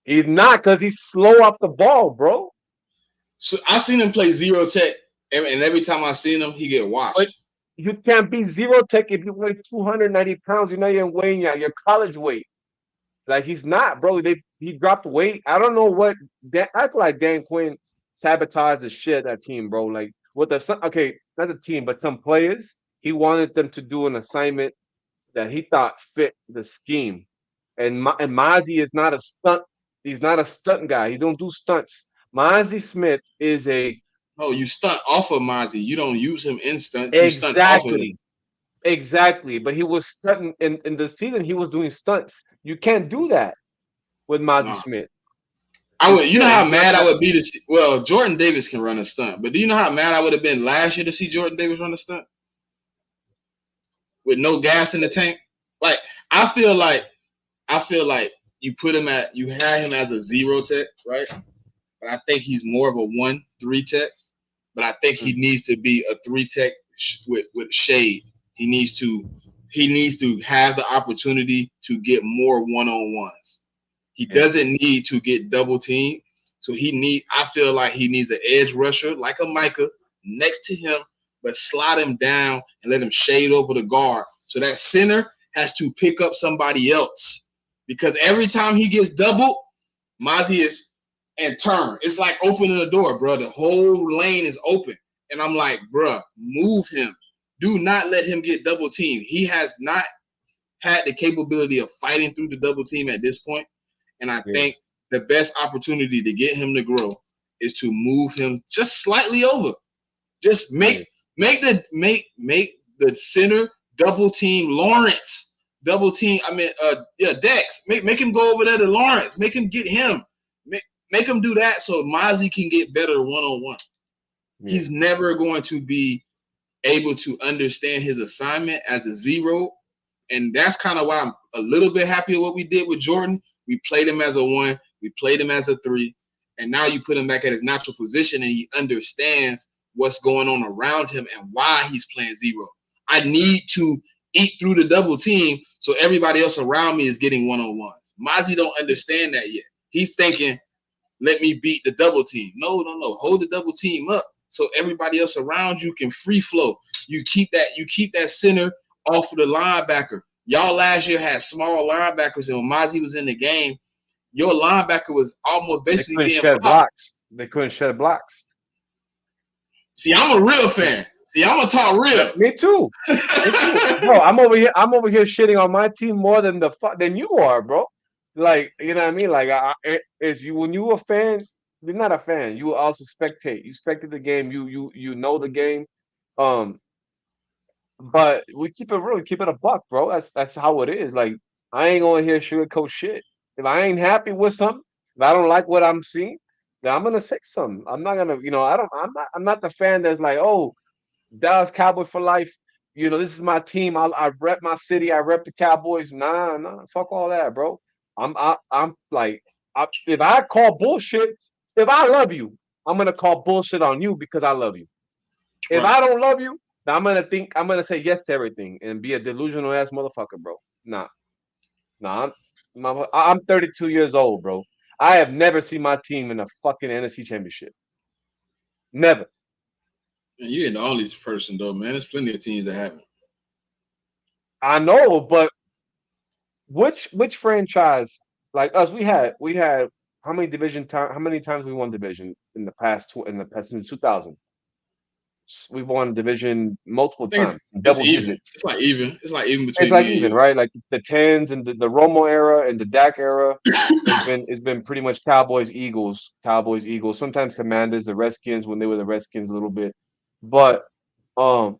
S3: He's not because he's slow off the ball, bro.
S1: So I seen him play zero tech, and every time I seen him, he get
S3: But
S1: washed.
S3: you can't be zero tech if you weigh 290 pounds. You're not even weighing your college weight. Like he's not, bro. He dropped weight. I don't know what. I feel like Dan Quinn sabotaged the shit of that team, bro. Like with okay, not the team, but some players. He wanted them to do an assignment that he thought fit the scheme. And Mozzie is not a stunt. He's not a stunt guy. He don't do stunts. Mozzie Smith is a
S1: No, you stunt off of Mozzie. You don't use him in stunt. You stunt off of him.
S3: exactly. Exactly, but he was stunting in the season. He was doing stunts. You can't do that with Mozzie
S1: Nah.
S3: Smith.
S1: I would. You know
S3: He's
S1: how
S3: not
S1: mad I
S3: that.
S1: would be to see. Well, Jordan Davis can run a stunt, but do you know how mad I would have been last year to see Jordan Davis run a stunt with no gas in the tank? Like I feel like you had him as a zero tech, right? But I think he's more of a 1-3 tech. But I think he
S3: Mm,
S1: needs to be a 3 tech with shade. He needs to have the opportunity to get more one-on-ones. He
S3: yeah,
S1: doesn't need to get double teamed. So I feel like he needs an edge rusher like a Micah next to him, but slide him down and let him shade over the guard. So that center has to pick up somebody else. Because every time he gets doubled, Mozzie is and turn. It's like opening a door, bro. The whole lane is open. And I'm like, bro, move him. Do not let him get double teamed. He has not had the capability of fighting through the double team at this point. And I
S3: yeah,
S1: think the best opportunity to get him to grow is to move him just slightly over. Just
S3: yeah.
S1: make the center double team Lawrence. Double team, Dex. Make him go over there to Lawrence. Make him get him. Make him do that so Mozzie can get better one-on-one.
S3: Yeah.
S1: He's never going to be able to understand his assignment as a zero. And that's kind of why I'm a little bit happy with what we did with Jordan. We played him as a 1, we played him as a 3, and now you put him back at his natural position and he understands what's going on around him and why he's playing zero. I need to eat through the double team so everybody else around me is getting one-on-ones. Mozzie don't understand that yet. He's thinking, let me beat the double team. No. Hold the double team up so everybody else around you can free flow. You keep that center off of the linebacker. Y'all last year had small linebackers, and when Mozzie was in the game, your linebacker was almost
S3: They
S1: basically
S3: couldn't
S1: being
S3: shed
S1: popped.
S3: blocks. They couldn't shed blocks.
S1: See, I'm a real fan. See, I'm gonna talk real.
S3: Me too. Me too. Bro, I'm over here shitting on my team more than than you are, bro. Like, you know what I mean? Like, it's you when you a fan, you're not a fan. You also spectate. You spectate the game. You know the game. Um, but we keep it real. Keep it a buck, bro. That's how it is. Like, I ain't gonna hear sugarcoat shit. If I ain't happy with something, if I don't like what I'm seeing, then I'm gonna say something. I'm not gonna, I don't. I'm not the fan that's like, oh. Dallas Cowboy for life. You know, this is my team. I rep my city. I rep the Cowboys. Nah, fuck all that, bro. I'm like, if I call bullshit, if I love you, I'm gonna call bullshit on you because I love you. If
S1: Right.
S3: I don't love you, then I'm gonna say yes to everything and be a delusional ass motherfucker, bro. Nah. Nah, I'm 32 years old, bro. I have never seen my team in a fucking NFC Championship. Never.
S1: And you ain't the only person though, man. There's plenty of teams that haven't.
S3: I know, but which franchise like us? We had how many times we won division in the past since 2000? We won division multiple
S1: I think
S3: times,
S1: it's
S3: double
S1: even.
S3: digits.
S1: It's like even. It's like even
S3: It's
S1: between
S3: like
S1: me and
S3: even,
S1: you.
S3: right? Like the tens and the Romo era and the Dak era it's been pretty much Cowboys, Eagles, sometimes Commanders, the Redskins when they were the Redskins a little bit. But um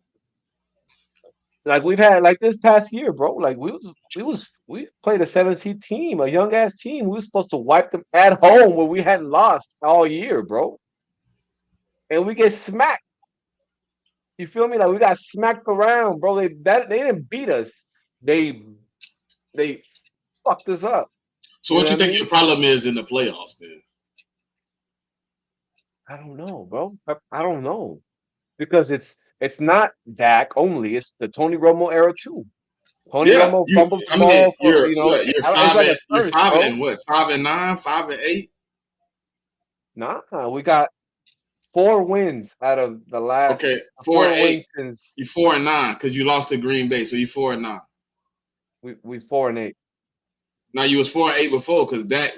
S3: like we've had like this past year, bro. Like we played a 7 seed team, a young ass team. We were supposed to wipe them at home where we hadn't lost all year, bro. And we get smacked. You feel me? Like we got smacked around, bro. They didn't beat us. They they fucked us up.
S1: So
S3: You know
S1: what
S3: what
S1: you
S3: I
S1: think
S3: mean?
S1: your problem is in the playoffs then?
S3: I don't know, bro. I don't know because it's not Dak only. It's the Tony Romo era too. Tony
S1: Yeah,
S3: Romo
S1: you.
S3: fumbles the
S1: I mean,
S3: ball for you know.
S1: you're
S3: It's
S1: five
S3: like
S1: and
S3: a curse, bro.
S1: what? 5-9, 5-8.
S3: Nah, we got 4 wins out of the last
S1: Okay, 4-8.
S3: 4 wins since
S1: You 4-9 because you lost to Green Bay, so you 4-9.
S3: we 4-8.
S1: Now you was 4-8 before because Dak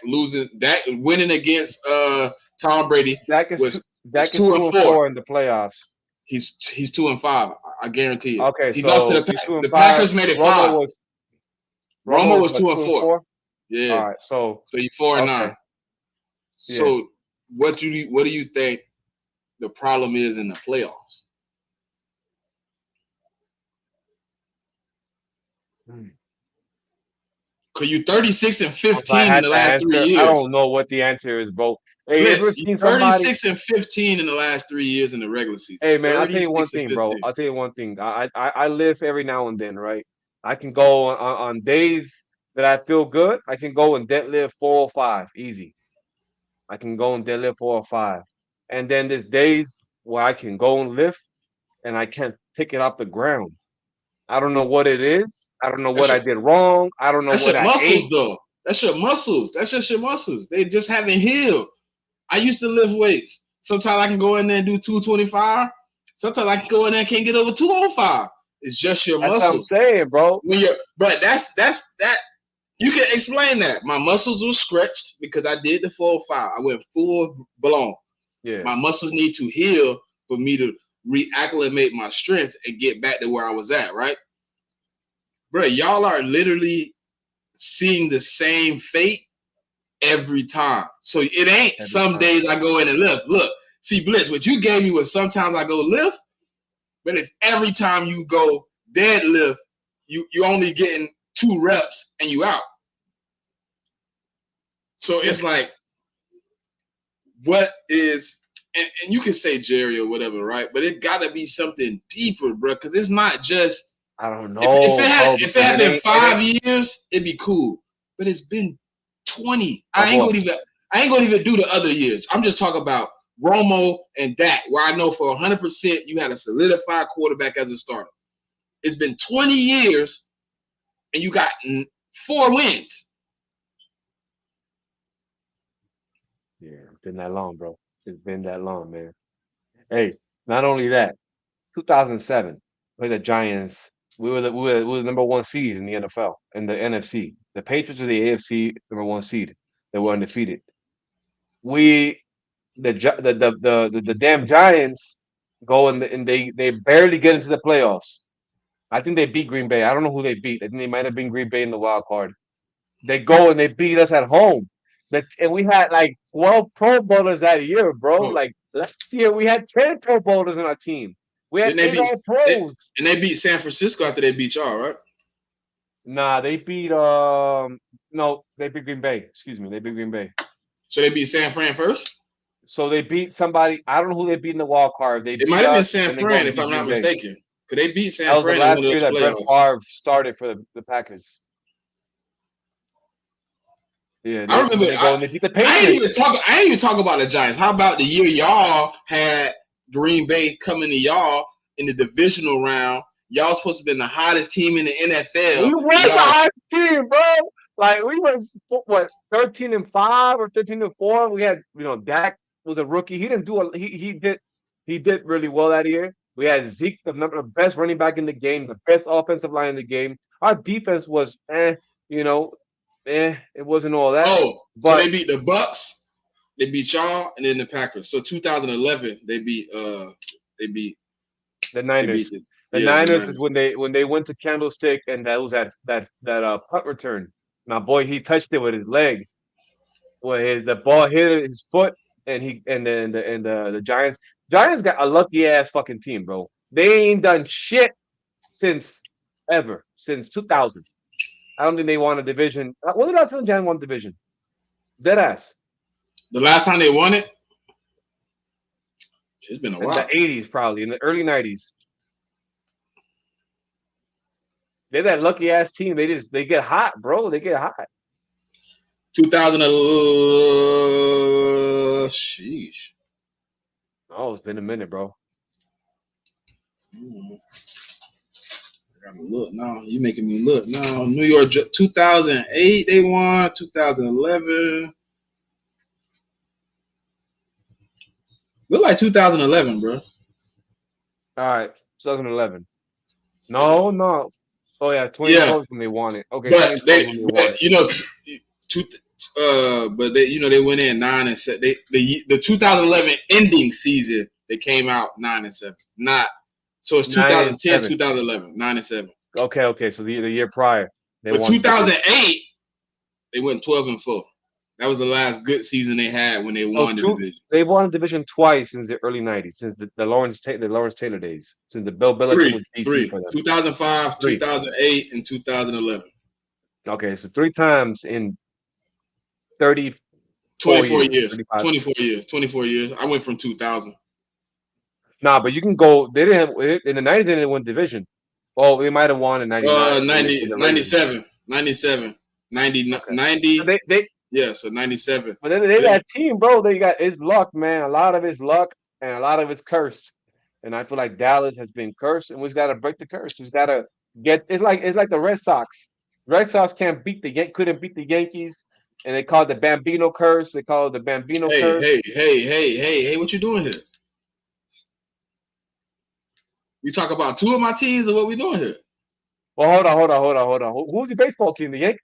S1: winning against Tom Brady was
S3: Dak is
S1: two and
S3: two and
S1: four.
S3: four in the playoffs.
S1: He's 2-5. I guarantee it.
S3: Okay,
S1: He lost to
S3: so
S1: the
S3: he's two and
S1: the
S3: five.
S1: Packers made it 5.
S3: Romo
S1: Romo
S3: was
S1: was
S3: what,
S1: two and
S3: two and
S1: four.
S3: four.
S1: Yeah.
S3: All right, so
S1: So you 4-9.
S3: okay, yeah.
S1: So what do you think the problem is in the playoffs?
S3: Hmm.
S1: Cause you 36 and
S3: If I
S1: 15 in
S3: had
S1: the
S3: to
S1: last 3
S3: answer, I
S1: years.
S3: don't know what the answer is, bro. Hey, you ever
S1: Blitz, you
S3: seen somebody?
S1: 36 and 15 in the last 3 years in the regular season.
S3: Hey, man, I'll tell you one
S1: 36 and
S3: thing, bro.
S1: 15.
S3: I'll tell you one thing. I live every now and then, right? I can go on days that I feel good. I can go and deadlift 405 easy. I can go and deadlift 405. And then there's days where I can go and lift and I can't pick it off the ground. I don't know what it is. I don't know what
S1: That's
S3: I
S1: your,
S3: did wrong. I don't know
S1: that's
S3: what
S1: your
S3: I
S1: muscles
S3: ate.
S1: though. That's your muscles. That's just your muscles. They just haven't healed. I used to lift weights. Sometimes I can go in there and do 225. Sometimes I can go in there and can't get over 205. It's just your
S3: That's what I'm
S1: muscles.
S3: saying, bro.
S1: But that's that. You can explain that. My muscles were stretched because I did the 405. I went full blown.
S3: Yeah.
S1: My muscles need to heal for me to reacclimate my strength and get back to where I was at, right? Bro, y'all are literally seeing the same fate every time. So it ain't
S3: Every
S1: some
S3: time.
S1: days I go in and lift. Look, see, Blitz, what you gave me was sometimes I go lift, but it's every time you go deadlift, you only getting 2 reps and you out. So it's like, what is, and you can say Jerry or whatever, right? But it got to be something deeper, bro, because it's not just,
S3: I don't
S1: if
S3: know, bro,
S1: it
S3: because
S1: had been
S3: it ain't
S1: 5 years, it'd be cool. But it's been 20.
S3: of
S1: I ain't
S3: what?
S1: gonna even do the other years. I'm just talking about Romo and Dak, where I know for 100% you had a solidified quarterback as a starter. It's been 20 years and you got 4 wins.
S3: Yeah, it's been that long, bro. It's been that long, man. Hey, not only that, 2007, played the Giants. We were the number 1 seed in the NFL in the NFC. The Patriots were the AFC number 1 seed. They were undefeated. We the damn Giants go and they barely get into the playoffs. I think they beat Green Bay. I don't know who they beat. I think they might have been Green Bay in the wild card. They go and they beat us at home. And we had like 12 Pro Bowlers that year, bro.
S1: Oh,
S3: Like last year, we had 10 Pro Bowlers on our team. We had
S1: didn't they
S3: 8
S1: beat
S3: All Pros.
S1: they beat San Francisco after they beat y'all, right?
S3: Nah, they beat no, they beat Green Bay. Excuse me, they beat Green Bay.
S1: So they beat San Fran first?
S3: So they beat somebody. I don't know who they beat in the wild card. They
S1: It
S3: beat
S1: might have been
S3: us,
S1: San
S3: and they go
S1: Fran,
S3: and
S1: if
S3: beat
S1: I'm
S3: Green
S1: not
S3: Bay.
S1: mistaken. Because they beat
S3: That
S1: San
S3: was the
S1: Fran in one
S3: last
S1: of
S3: year
S1: those
S3: that Brett
S1: playoffs.
S3: Favre started for the Packers. Yeah,
S1: I
S3: then
S1: remember
S3: they go and they beat the
S1: I ain't
S3: Patriots.
S1: even talk about the Giants. How about the year y'all had Green Bay coming to y'all in the divisional round? y'all supposed to be the hottest team in the NFL.
S3: We were the hottest team, bro. Like we was what 13-5 or 13-4. We had Dak was a rookie. He didn't do he did really well that year. We had Zeke, the best running back in the game, the best offensive line in the game. Our defense was it wasn't all that.
S1: Oh,
S3: but
S1: so they beat the Bucks, they beat y'all, and then the Packers. So 2011, they beat
S3: the Niners.
S1: The Niners
S3: is when they went to Candlestick, and that was that punt return. Now, boy, he touched it with his leg. Well, the ball hit his foot, and the Giants got a lucky ass fucking team, bro. They ain't done shit since 2000. I don't think they won a division. When did the last time the Giants won a division? Dead ass.
S1: The last time they won it? It's been a while.
S3: In the 80s, probably in the early 90s. They're that lucky ass team. They get hot, bro. They get hot.
S1: 2011. Sheesh.
S3: Oh, it's been a minute, bro.
S1: I gotta look now. You making me look now. New York, 2008 they won. 2011. Look like 2011, bro.
S3: All right, 2011. No. Oh yeah, 2012 when they won it. Okay,
S1: but they
S3: when they
S1: but,
S3: won it.
S1: But they went in 9-7. The 2011 ending season they came out 9-7. So it's 2010, 2011, 9-7.
S3: Okay. So the year prior,
S1: but 2008 they went 12-4. That was the last good season they had when they won the division.
S3: They won the division twice since the early 90s, since the Lawrence Taylor days, since the Bill Belichick was DC for them.
S1: 2005, 2008, and 2011.
S3: Okay, so 3 times in
S1: 24 years. 24 years. I went from 2000.
S3: Nah, but you can go. They didn't have in the 90s. They didn't win division. Oh, they might have won in 99.
S1: 97, 90.
S3: So they
S1: yeah, so 97.
S3: But they that team, bro. They got it's luck, man. A lot of it's luck, and a lot of it's cursed. And I feel like Dallas has been cursed, and we just got to break the curse. We just got to get. It's like the Red Sox. Red Sox couldn't beat the Yankees, and they call it the Bambino curse. They call it the Bambino curse.
S1: Hey! What you doing here? We talk about 2 of my teams, or what we doing here?
S3: Well, hold on. Who's the baseball team? The Yankees?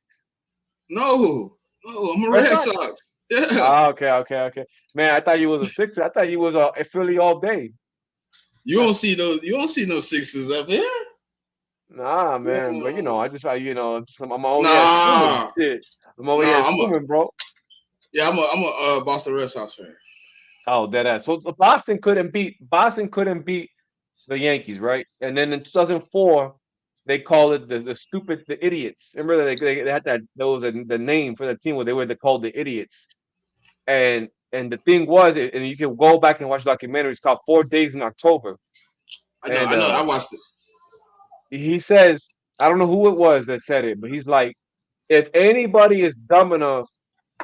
S1: No, I'm a Red Sox. Yeah.
S3: Okay. Man, I thought you was a Sixer. I thought you was a Philly all day.
S1: You don't see no Sixers up here.
S3: Nah, man. But I just I'm only shit. I'm only assuming, bro.
S1: Yeah, I'm a Boston Red Sox fan.
S3: Oh, dead ass. So Boston couldn't beat the Yankees, right? And then in 2004, they call it the idiots. Remember they had that was the name for the team where they were called the idiots. And the thing was, and you can go back and watch documentaries called 4 Days in October.
S1: I know. I watched it.
S3: He says, I don't know who it was that said it, but he's like, if anybody is dumb enough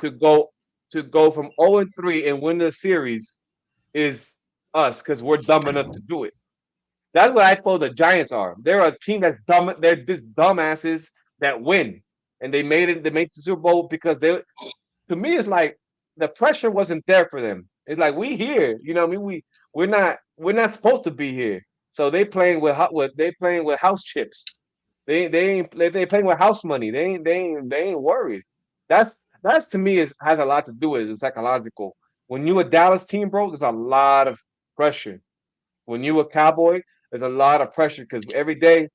S3: to go from 0-3 and win the series, is us, because we're dumb enough to do it. That's what I thought the Giants are. They're a team that's dumb. They're just dumbasses that win, and they made it. They made the Super Bowl because they. To me, it's like the pressure wasn't there for them. It's like we here. What I mean? We're not supposed to be here. So they playing with house chips. They playing with house money. They ain't worried. That's to me has a lot to do with it. It's psychological. When you a Dallas team, bro, there's a lot of pressure. When you a Cowboy, there's a lot of pressure because every day,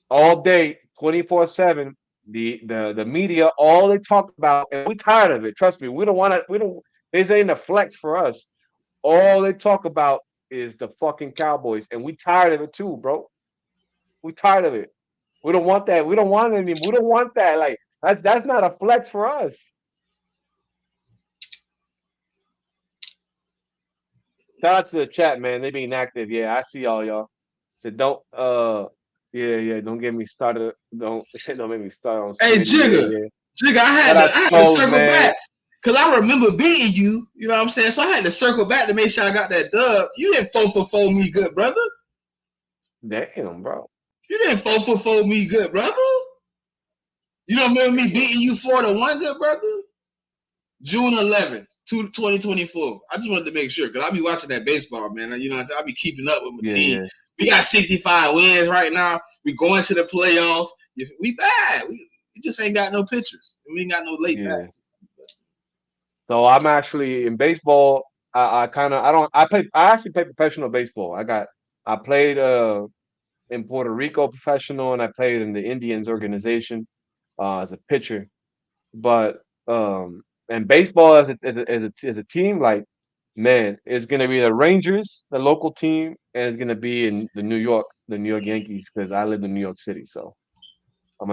S3: all day, 24/7, the media, all they talk about, and we tired of it. Trust me, we don't. This ain't a flex for us. All they talk about is the fucking Cowboys, and we tired of it too, bro. We tired of it. We don't want that. We don't want it anymore. We don't want that. Like that's not a flex for us. Shout out to the chat, man. They being active. Yeah, I see y'all. So don't don't get me started. Don't make me start on.
S1: Hey, Jigga, I had to circle back because I remember beating you. You know what I'm saying? So I had to circle back to make sure I got that dub. You didn't 4-for-4 me, good brother.
S3: Damn, bro.
S1: You didn't 4-for-4 me, good brother. You don't remember me beating you 4-1, good brother? June 11th, 2024. I just wanted to make sure because I be watching that baseball, man. You know what I'm saying? I be keeping up with my team.
S3: Yeah.
S1: We got 65 wins right now. We going to the playoffs. We bad. We just ain't got no pitchers. We ain't got no late bats.
S3: So I'm actually in baseball. I actually play professional baseball. I played in Puerto Rico professional, and I played in the Indians organization as a pitcher. But and baseball as a team, like man, it's gonna be the Rangers, the local team, and it's gonna be in the New York Yankees, because I live in New York City. So I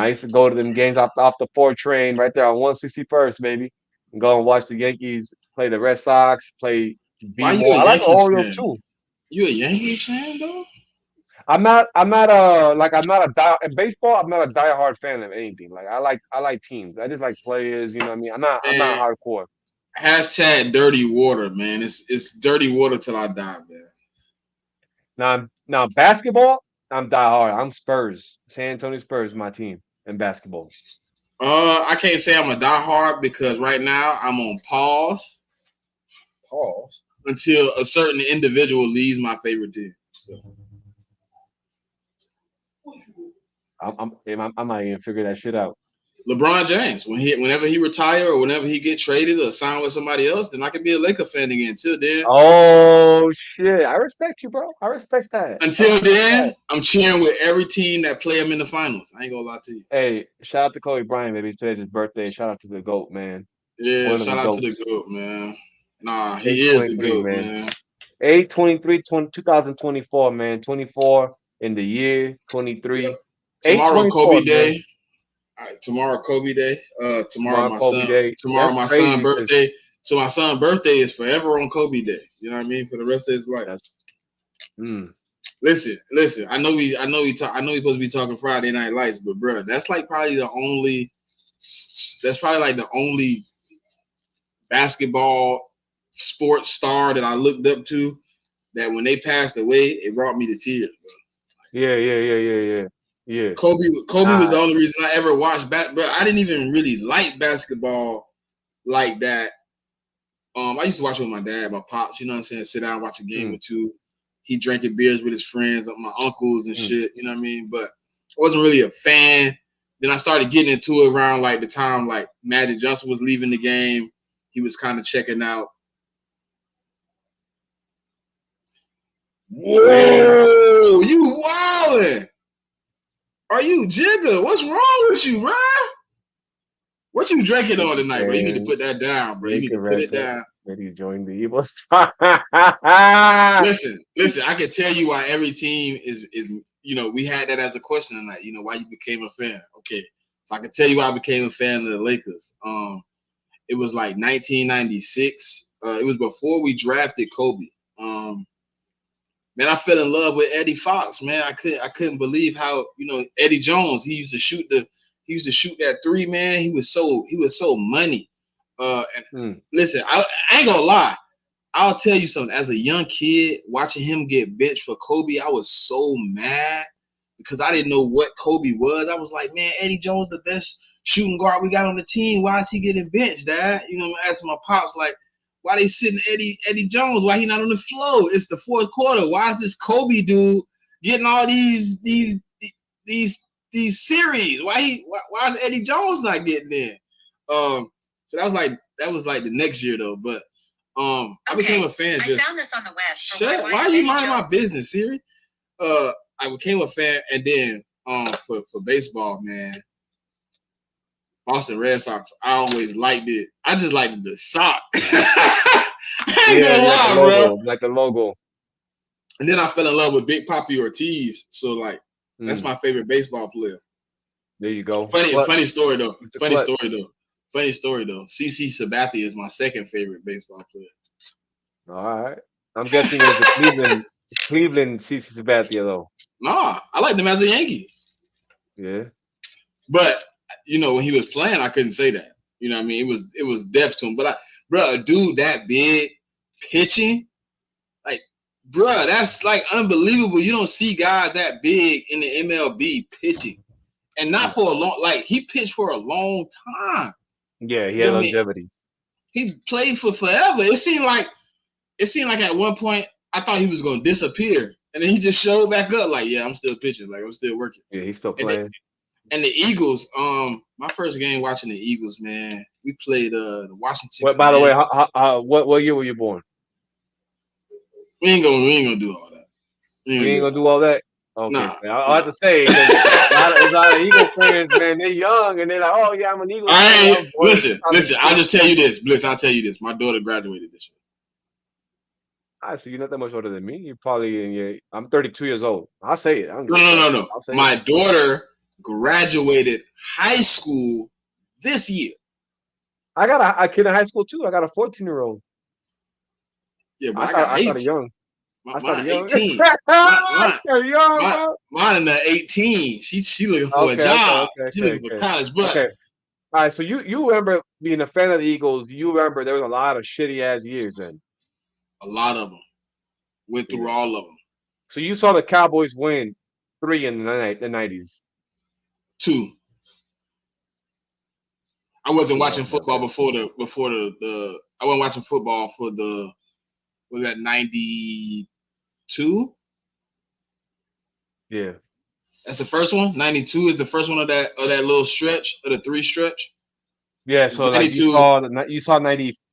S3: used to go to them games off the 4 train right there on 161st, baby, and go and watch the Yankees play the Red Sox, play
S1: Why
S3: B
S1: you a
S3: more. I like the
S1: Yankees
S3: Orioles
S1: fan?
S3: too.
S1: You a Yankees fan, though?
S3: I'm not in baseball. I'm not a diehard fan of anything. Like I like teams. I just like players. You know what I mean? I'm not
S1: Man,
S3: hardcore.
S1: hashtag dirty water, man. It's dirty water till I die, man.
S3: Now basketball, I'm diehard. I'm Spurs. San Antonio Spurs, my team in basketball.
S1: I can't say I'm a diehard because right now I'm on pause until a certain individual leaves my favorite team. So
S3: I might even figure that shit out.
S1: LeBron James, whenever he retire or whenever he get traded or sign with somebody else, then I can be a Laker fan again. Till then,
S3: Oh shit! I respect you, bro. I respect that.
S1: I'm cheering with every team that play him in the finals. I ain't gonna lie to you.
S3: Hey, shout out to Kobe Bryant, baby. Today's his birthday. Shout out to the GOAT, man.
S1: Yeah,
S3: One of the
S1: shout out to the
S3: GOATs.
S1: GOAT, man. Nah, he is the
S3: 8/23,
S1: GOAT,
S3: man.
S1: man.
S3: 2024, man. 24 in the year, 23.
S1: Yep. Tomorrow,
S3: 8/24,
S1: Kobe
S3: man.
S1: Day. All right, tomorrow, Kobe Day. Tomorrow, my
S3: Kobe
S1: son.
S3: Day.
S1: Tomorrow,
S3: That's
S1: my
S3: crazy.
S1: son's birthday. So my son's birthday is forever on Kobe Day. You know what I mean? For the rest of his life. Listen. I know we supposed to be talking Friday Night Lights, but bro, that's probably like the only basketball sports star that I looked up to. That when they passed away, it brought me to tears, bro.
S3: Yeah.
S1: Kobe was the only reason I ever watched bro. I didn't even really like basketball like that. I used to watch it with my dad, my pops, you know what I'm saying? Sit down, watch a game or two. He drinking beers with his friends, my uncles and shit, you know what I mean? But I wasn't really a fan. Then I started getting into it around like the time like Magic Johnson was leaving the game. He was kind of checking out. Whoa, man. You wildin'. Are you Jigga? What's wrong with you, bro? What you drinking on tonight, bro? You need to put that down, bro. You need to put it down.
S3: Maybe join the evil
S1: Listen. I can tell you why every team is. We had that as a question tonight. Why you became a fan. Okay, so I can tell you why I became a fan of the Lakers. It was like 1996. It was before we drafted Kobe. Man, I fell in love with Eddie Fox. Man, I couldn't believe how Eddie Jones. He used to shoot that three. Man, he was so money. Listen, I ain't gonna lie. I'll tell you something. As a young kid, watching him get benched for Kobe, I was so mad because I didn't know what Kobe was. I was like, man, Eddie Jones the best shooting guard we got on the team. Why is he getting benched, Dad? I'm asking my pops like, why they sitting Eddie Jones? Why he not on the floor? It's the fourth quarter. Why is this Kobe dude getting all these series? Why is Eddie Jones not getting in? So that was like the next year though. But I became a fan. I found this on the web. Shut. Why are you minding my business, Siri? I became a fan, and then for baseball, man. Boston Red Sox, I always liked it. I just liked the sock. I ain't gonna lie, bro.
S3: Like the logo.
S1: And then I fell in love with Big Papi Ortiz. So that's my favorite baseball player.
S3: There you go.
S1: Funny story though. Funny story though. CC Sabathia is my second favorite baseball player.
S3: All right. I'm guessing it was Cleveland CC Sabathia though.
S1: Nah, I liked him as a Yankee.
S3: Yeah.
S1: But when he was playing, I couldn't say that. You know what I mean? It was deaf to him. But a dude that big pitching, like bruh, that's like unbelievable. You don't see guys that big in the MLB pitching, and not for a long. Like he pitched for a long time.
S3: Yeah, he
S1: You
S3: had
S1: know what I mean?
S3: longevity.
S1: He played for forever. It seemed like at one point I thought he was gonna disappear, and then he just showed back up. Like, yeah, I'm still pitching. Like I'm still working.
S3: Yeah, he's still
S1: And they,
S3: playing.
S1: and the Eagles. My first game watching the Eagles, man. We played the Washington
S3: What? By the way,
S1: Commanders.
S3: what year were you born?
S1: We ain't gonna do all that. We ain't
S3: We
S1: gonna
S3: ain't
S1: do
S3: gonna
S1: all
S3: do all that.
S1: that.
S3: Okay,
S1: Nah,
S3: so I have
S1: nah.
S3: to say because there's a lot of Eagle fans, man. They're young and they're like, oh yeah, I'm an Eagles fan. I
S1: I
S3: was
S1: ain't
S3: born in
S1: listen. I'll
S3: 2006.
S1: just tell you this, Bliss. I'll tell you this. My daughter graduated this
S3: I see you're not that much older than me. You're probably in your. I'm 32 years old. I'll say it. I don't give
S1: year.
S3: a
S1: No,
S3: fuck.
S1: no, no, no.
S3: I'll say it.
S1: My daughter graduated high school this year.
S3: I got a kid in high school too. I got a 14-year-old.
S1: Yeah, but
S3: I
S1: I got
S3: started.
S1: an
S3: I started
S1: 18.
S3: young. I started
S1: Mine
S3: young.
S1: 18. Mine,
S3: I
S1: mine,
S3: started young,
S1: mine,
S3: bro.
S1: mine in the 18. She looking for a
S3: Okay, okay,
S1: job.
S3: okay,
S1: She
S3: okay,
S1: looking for
S3: okay,
S1: college, but
S3: okay. All right. So you remember being a fan of the Eagles? You remember there was a lot of shitty ass years then.
S1: a lot of them went through
S3: Yeah.
S1: all of them.
S3: So you saw the Cowboys win 3 in the 90s.
S1: Two. I wasn't
S3: Yeah.
S1: watching
S3: Okay.
S1: football
S3: Okay.
S1: before the I wasn't watching football for the was that 92?
S3: Yeah.
S1: That's the first one. 92 is the first one of that little stretch of the three stretch.
S3: Yeah.
S1: It's
S3: So like
S1: 92.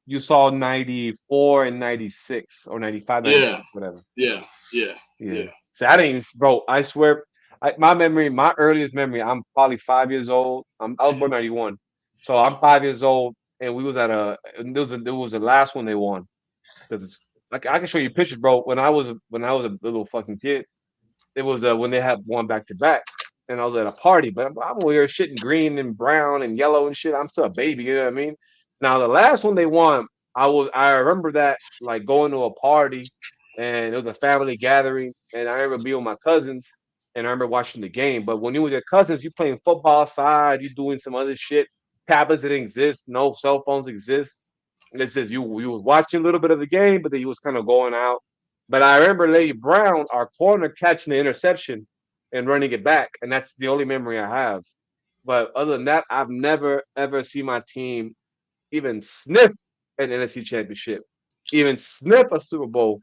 S3: you saw 94 and 96 or 95,
S1: Yeah,
S3: 96, whatever.
S1: yeah, yeah,
S3: Yeah.
S1: yeah.
S3: So I didn't even, bro. I swear, my earliest memory. I'm probably 5 years old. I was born 91, so I'm 5 years old, and we was at a. And it was the last one they won because like I can show you pictures, bro. When I was a little fucking kid, it was when they had one back to back, and I was at a party. But I'm over here shitting green and brown and yellow and shit. I'm still a baby, you know what I mean? Now the last one they won, I remember that like going to a party, and it was a family gathering, and I remember being with my cousins, and I remember watching the game. But when you with your cousins, you playing football outside, you doing some other shit. Tablets didn't exist, no cell phones exist. And it says you was watching a little bit of the game, but then you was kind of going out. But I remember Lady Brown, our corner, catching the interception and running it back, and that's the only memory I have. But other than that, I've never ever seen my team even sniff an NFC championship, even sniff a Super Bowl.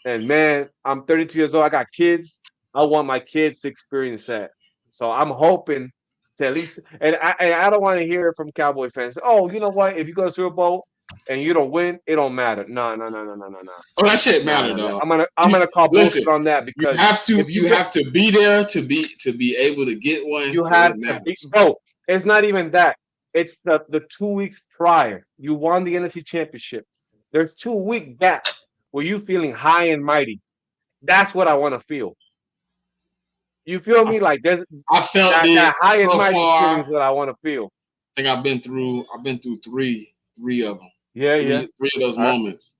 S3: And man, I'm 32 years old. I got kids. I want my kids to experience that. So I'm hoping to at least, and I don't want to hear it from Cowboy fans. Oh, you know what? If you go to Super Bowl and you don't win, it don't matter. No, no, no, no, no, no, no.
S1: Oh, that shit
S3: No,
S1: matter,
S3: no, no.
S1: dog.
S3: I'm
S1: You
S3: gonna call
S1: listen.
S3: bullshit on that
S1: You
S3: because
S1: have to
S3: if you
S1: you
S3: get
S1: have to be there to be able to get one,
S3: you
S1: so
S3: have
S1: it
S3: to be
S1: matters.
S3: bro. It's not even that. It's the 2 weeks prior. You won the NFC championship. There's 2 week gap where you feeling high and mighty. That's what I want to feel. You feel
S1: I,
S3: me? Like there's
S1: I felt
S3: that
S1: it
S3: high and
S1: so
S3: mighty feeling
S1: far.
S3: is what I want to feel.
S1: I think I've been through three of them.
S3: Yeah, yeah.
S1: Three of those
S3: I,
S1: moments.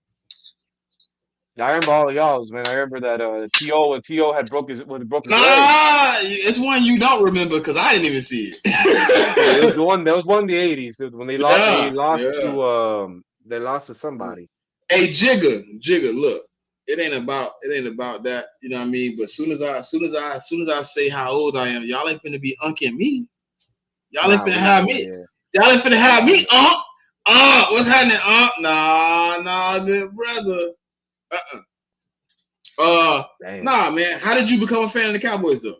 S3: I remember all of y'all's, man. I remember that T.O. and T.O. had broke his leg.
S1: Nah, it's one you don't remember because I didn't even see
S3: Yeah, it was
S1: it.
S3: the one. There was one in the '80s when
S1: Yeah, yeah.
S3: they lost to somebody.
S1: Hey, Jigger, look, it ain't about that. You know what I mean? But as soon as I say how old I am, y'all ain't finna be unking me. Y'all ain't
S3: Nah,
S1: finna
S3: we
S1: have
S3: yeah,
S1: me.
S3: yeah.
S1: Y'all ain't finna have
S3: Nah,
S1: me. What's happening? Nah, good brother. Uh,
S3: damn.
S1: nah, man. How did you become a fan of the Cowboys though?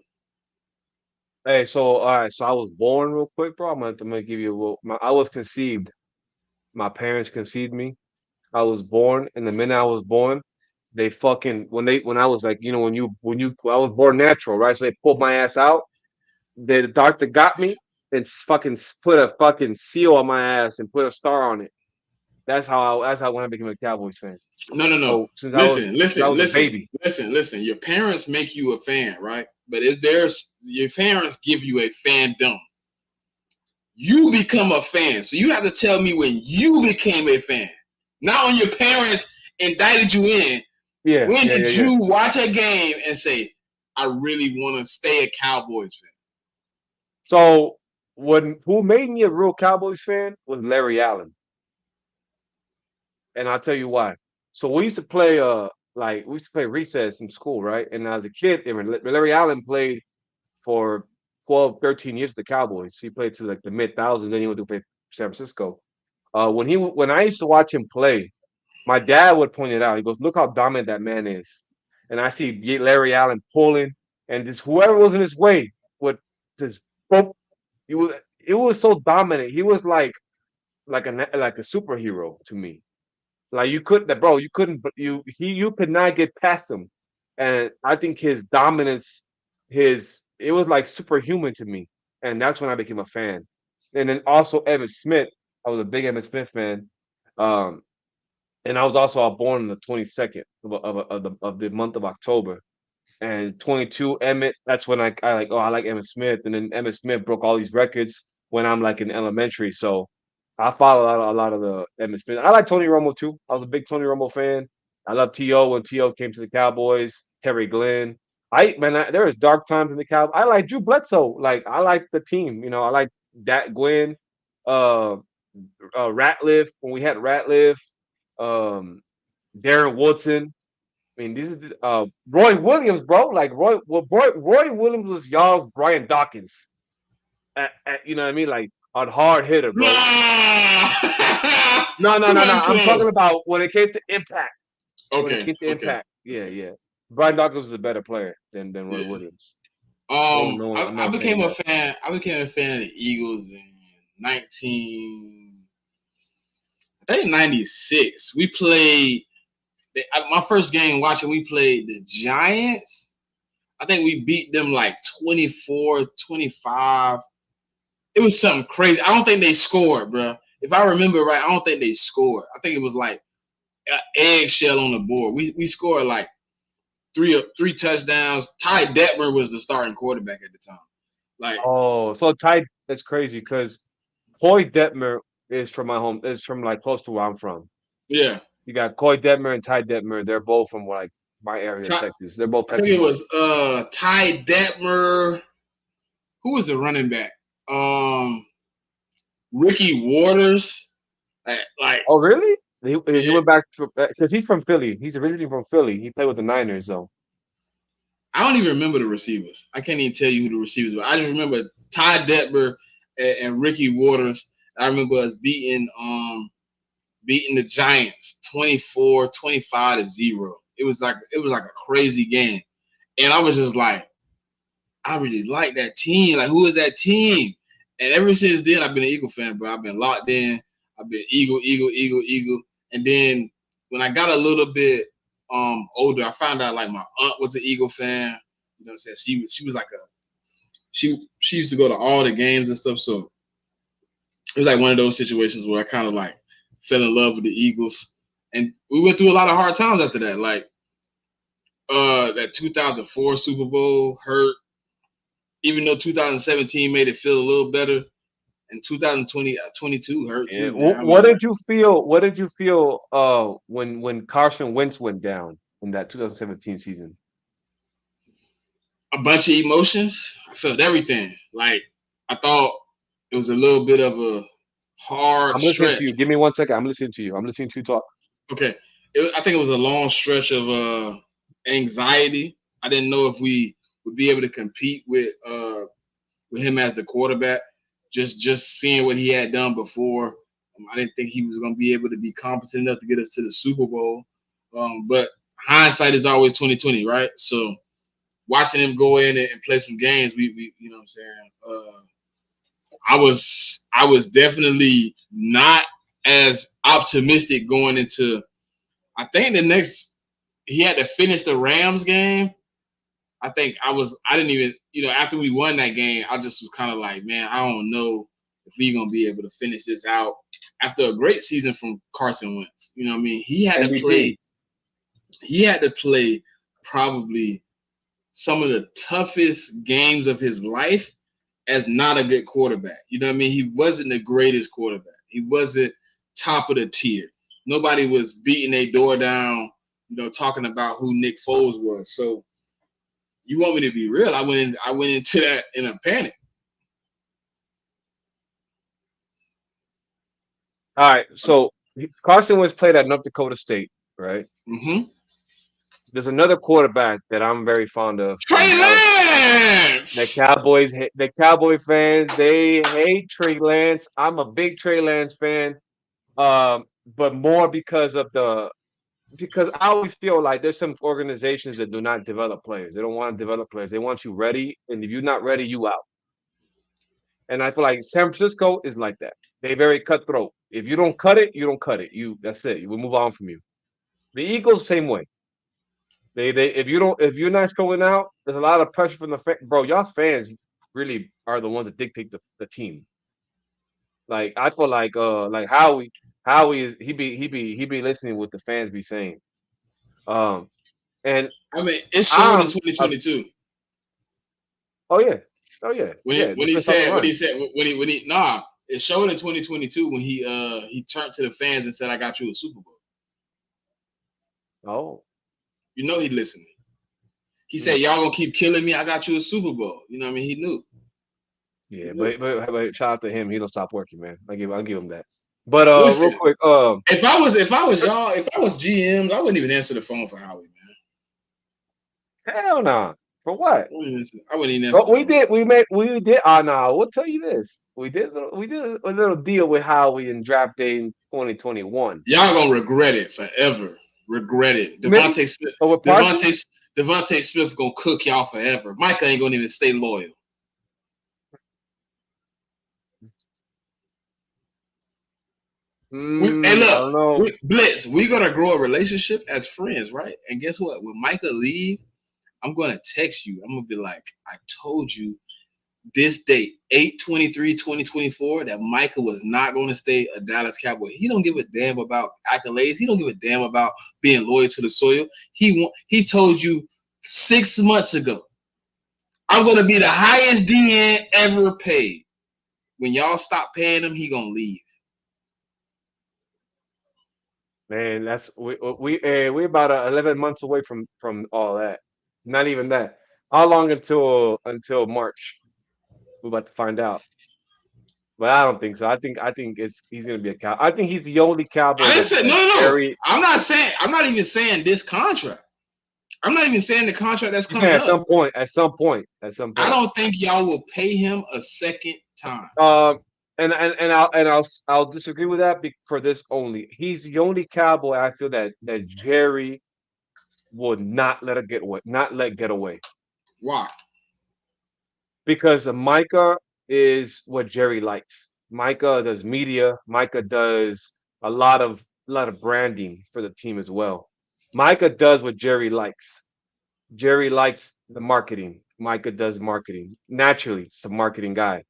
S3: Hey, so all right, so I was born real quick, bro. I'm gonna give you a little. I was conceived. My parents conceived me. I was born, and the minute I was born, they fucking when I was like, I was born natural, right? So they pulled my ass out. The doctor got me and put a fucking seal on my ass and put a star on it. That's how when I became a Cowboys fan.
S1: No, no, no.
S3: So
S1: Listen,
S3: since I
S1: listen,
S3: was a
S1: listen,
S3: baby.
S1: listen. Your parents make you a fan, right? But if there's your parents give you a fandom, you become a fan. So you have to tell me when you became a fan. Not when your parents indicted you in.
S3: Yeah,
S1: When
S3: yeah, yeah,
S1: did
S3: yeah.
S1: you watch a game and say, I really want to stay a Cowboys fan?
S3: So when who made me a real Cowboys fan was Larry Allen, and I'll tell you why. So we used to play. like we used to play recess in school, right? And as a kid, Larry Allen played for 12, 13 years with the Cowboys. He played to like the mid thousands, then he went to play San Francisco. When I used to watch him play, my dad would point it out. He goes, "Look how dominant that man is." And I see Larry Allen pulling, and just whoever was in his way would just boom. It was so dominant. He was like a superhero to me. Like you couldn't, bro. You couldn't. You could not get past him. And I think his dominance, his it was like superhuman to me. And that's when I became a fan. And then also Evan Smith. I was a big Evan Smith fan. Um, and I was also born on the 22nd of the month of October. And 22 Emmett, that's when I like, oh, I like Emmett Smith. And then Emmett Smith broke all these records when I'm like in elementary. So I follow a lot of the Emmett Smith. I like Tony Romo too. I was a big Tony Romo fan. I love T.O. when T.O. came to the Cowboys, Terry Glenn. There was dark times in the Cowboys. I like Drew Bledsoe. Like I like the team. I like that Gwen, uh, Ratliff when we had Ratliff, um, Darren Woodson. I mean, this is Roy Williams, bro. Like Roy Williams was y'all's Brian Dawkins. You know what I mean? Like a hard hitter, bro.
S1: Nah.
S3: No, no,
S1: You
S3: no, no.
S1: wasn't
S3: I'm talking
S1: close.
S3: about when it came to impact. When it
S1: Okay,
S3: came to
S1: okay,
S3: impact, yeah, yeah. Brian Dawkins was a better player than Roy
S1: yeah.
S3: Williams. No, I'm
S1: I
S3: not saying
S1: became a
S3: that.
S1: fan. I became a fan of the Eagles in 19. I think 96. We played my first game watching. We played the Giants. I think we beat them like 24-25. It was something crazy. I don't think they scored, bro. If I remember right, I don't think they scored. I think it was like an eggshell on the board. We scored like three touchdowns. Ty Detmer was the starting quarterback at the time. Like,
S3: Oh, so Ty, that's crazy because Coy Detmer is from like close to where I'm from.
S1: yeah.
S3: You got Coy Detmer and Ty Detmer. They're both from like my area,
S1: Ty,
S3: Texas. They're both
S1: I think
S3: Texas
S1: it
S3: boys.
S1: was Ty Detmer. Who was the running back? Um, Ricky Waters. Like
S3: Oh, really? He
S1: yeah,
S3: went back because he's from Philly. He's originally from Philly. He played with the Niners, though.
S1: I don't even remember the receivers. I can't even tell you who the receivers were. I just remember Ty Detmer and Ricky Waters. I remember us beating the Giants 24-25-0. It was like a crazy game. And I was just like, I really like that team. Like, who is that team? And ever since then, I've been an Eagle fan, bro. I've been locked in. I've been Eagle, Eagle, Eagle, Eagle. And then when I got a little bit older, I found out like my aunt was an Eagle fan. You know what I'm saying? She was like she used to go to all the games and stuff. So it was like one of those situations where I kind of like fell in love with the Eagles. And we went through a lot of hard times after that. Like that 2004 Super Bowl hurt, even though 2017 made it feel a little better, and 2020 22 hurt
S3: Yeah.
S1: too, man. I mean, like
S3: What did you feel? When Carson Wentz went down in that 2017 season?
S1: a bunch of emotions. I felt everything. Like I thought it was a little bit of a hard
S3: I'm listening to
S1: stretch.
S3: you. Give me 1 second. I'm listening to you. I'm listening to you talk.
S1: Okay, I think it was a long stretch of anxiety. I didn't know if we would be able to compete with him as the quarterback. Just seeing what he had done before, I didn't think he was going to be able to be competent enough to get us to the Super Bowl. But hindsight is always 2020, right? So watching him go in and play some games, we you know what I'm saying. I was definitely not as optimistic going into. I think the next he had to finish the Rams game. I didn't even, after we won that game, I just was kind of like, man, I don't know if we're going to be able to finish this out after a great season from Carson Wentz. You know what I mean?
S3: MVP.
S1: He had to play probably some of the toughest games of his life as not a good quarterback. You know what I mean? He wasn't the greatest quarterback. He wasn't top of the tier. Nobody was beating a door down, talking about who Nick Foles was. So you want me to be real? I went into that in a panic.
S3: All right. So Carson Wentz played at North Dakota State, right?
S1: Mm-hmm.
S3: There's another quarterback that I'm very fond of in
S1: Trey
S3: Dallas. The
S1: Lance.
S3: Cowboys, the Cowboy fans, they hate Trey Lance. I'm a big Trey Lance fan, but more because I always feel like there's some organizations that do not develop players. They don't want to develop players. They want you ready, and if you're not ready, you out. And I feel like San Francisco is like that. They very cutthroat. If you don't cut it, you don't cut it. That's it. We move on from you. The Eagles, same way. They if you're not showing out, there's a lot of pressure from the bro. Y'all's fans really are the ones that dictate the team. Like I feel like Howie is he be listening what the fans be saying. Um and
S1: I mean, it showed in
S3: I'm a
S1: 2022
S3: oh yeah. Oh yeah.
S1: when
S3: Yeah.
S1: he
S3: Defense on the
S1: said
S3: run.
S1: nah. It showed in 2022 when he turned to the fans and said, "I got you a Super Bowl."
S3: Oh.
S1: You know he listening. He
S3: Mm.
S1: said, "Y'all gonna keep killing me. I got you a Super Bowl." You know what I mean? He knew.
S3: Yeah, but shout out to him. He don't stop working, man. I'll give him that. But real
S1: Listen,
S3: quick,
S1: if I was y'all, if I was GMs, I wouldn't even answer the phone for Howie, man.
S3: hell nah. For what?
S1: I wouldn't even answer
S3: But
S1: the phone.
S3: we did no, we'll tell you this. We did a little deal with Howie in draft day in 2021.
S1: Y'all gonna regret it forever. Regret it.
S3: Maybe
S1: Devontae Smith.
S3: over Parsons?
S1: Devontae Smith gonna cook y'all forever. Micah ain't gonna even stay loyal. Hey,
S3: I
S1: look,
S3: don't know.
S1: Blitz. We're gonna grow a relationship as friends, right? And guess what? When Micah leave, I'm gonna text you. I'm gonna be like, I told you this date, 8/23/2024, that Micah was not going to stay a Dallas Cowboy. He don't give a damn about accolades. He don't give a damn about being loyal to the soil. He told you 6 months ago, I'm going to be the highest DN ever paid. When y'all stop paying him, he going to leave.
S3: Man, that's we about 11 months away from all that. Not even that. How long until March? We're about to find out. But I don't think so. I think he's gonna be a cow. I think he's the only cowboy
S1: I didn't say
S3: that
S1: no.
S3: Jerry.
S1: I'm not even saying this contract. I'm not even saying the contract that's
S3: He's saying
S1: coming
S3: at
S1: up.
S3: some point, at some point, at some
S1: I
S3: point.
S1: don't think y'all will pay him a second time.
S3: I'll disagree with that for this only. He's the only cowboy I feel that Jerry would not let get away, not let get away
S1: Why?
S3: because Micah is what Jerry likes. Micah does media. Micah does a lot of branding for the team as well. Micah does what Jerry likes. Jerry likes the marketing. Micah does marketing. Naturally, it's a marketing guy.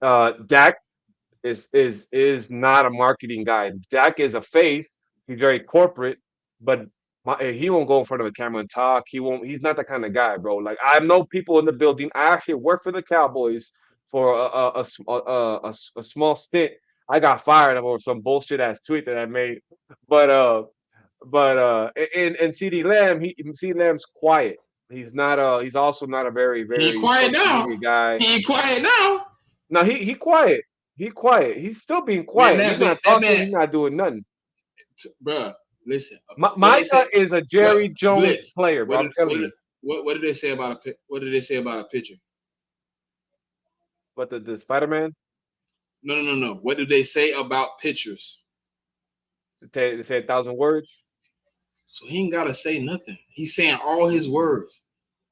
S3: Dak is not a marketing guy. Dak is a face. He's very corporate, but he won't go in front of a camera and talk. He won't. He's not that kind of guy, bro. Like I know people in the building. I actually worked for the Cowboys for a small stint. I got fired over some bullshit ass tweet that I made, but and CD Lamb's quiet. He's also not a very
S1: He ain't
S3: very
S1: quiet
S3: social
S1: now.
S3: media guy.
S1: He ain't quiet now.
S3: No, he quiet. He quiet. He's still being
S1: Man,
S3: quiet. He's not
S1: that
S3: talking.
S1: man,
S3: He's not doing nothing.
S1: bruh, listen. What they
S3: Micah
S1: say?
S3: is a
S1: What
S3: Jerry Jones
S1: Blitz?
S3: player, bro. I'm telling you.
S1: What did they say about what did they say about a pitcher?
S3: But the Spider Man,
S1: No. What did they say about pitchers?
S3: they say 1,000 words.
S1: So he ain't gotta say nothing. He's saying all his words.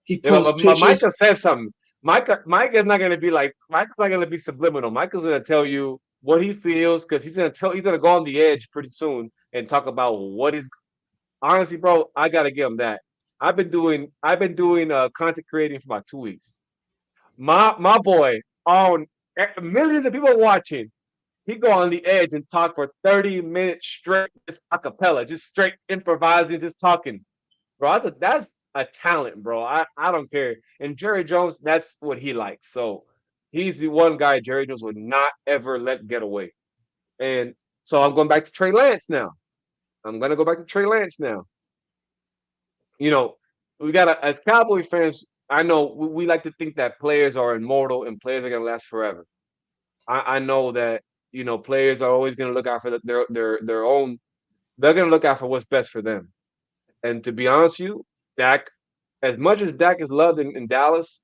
S1: He
S3: Yeah,
S1: posts
S3: but
S1: pictures.
S3: Micah says something. Micah's not gonna be like Micah's not gonna be subliminal. Micah's gonna tell you what he feels because he's gonna go on the edge pretty soon and talk about what he's honestly, bro. I gotta give him that. I've been doing content creating for about 2 weeks. My boy on millions of people watching. He go on the edge and talk for 30 minutes straight, just a cappella, just straight improvising, just talking. Bro, that's a talent, bro. I don't care. And Jerry Jones, that's what he likes. So he's the one guy Jerry Jones would not ever let get away. And so I'm going back to Trey Lance now. I'm gonna go back to Trey Lance now. You know, we gotta as Cowboy fans, I know we like to think that players are immortal and players are gonna last forever. I know that players are always going to look out for their own. They're going to look out for what's best for them. And to be honest with you, Dak, as much as Dak is loved in Dallas,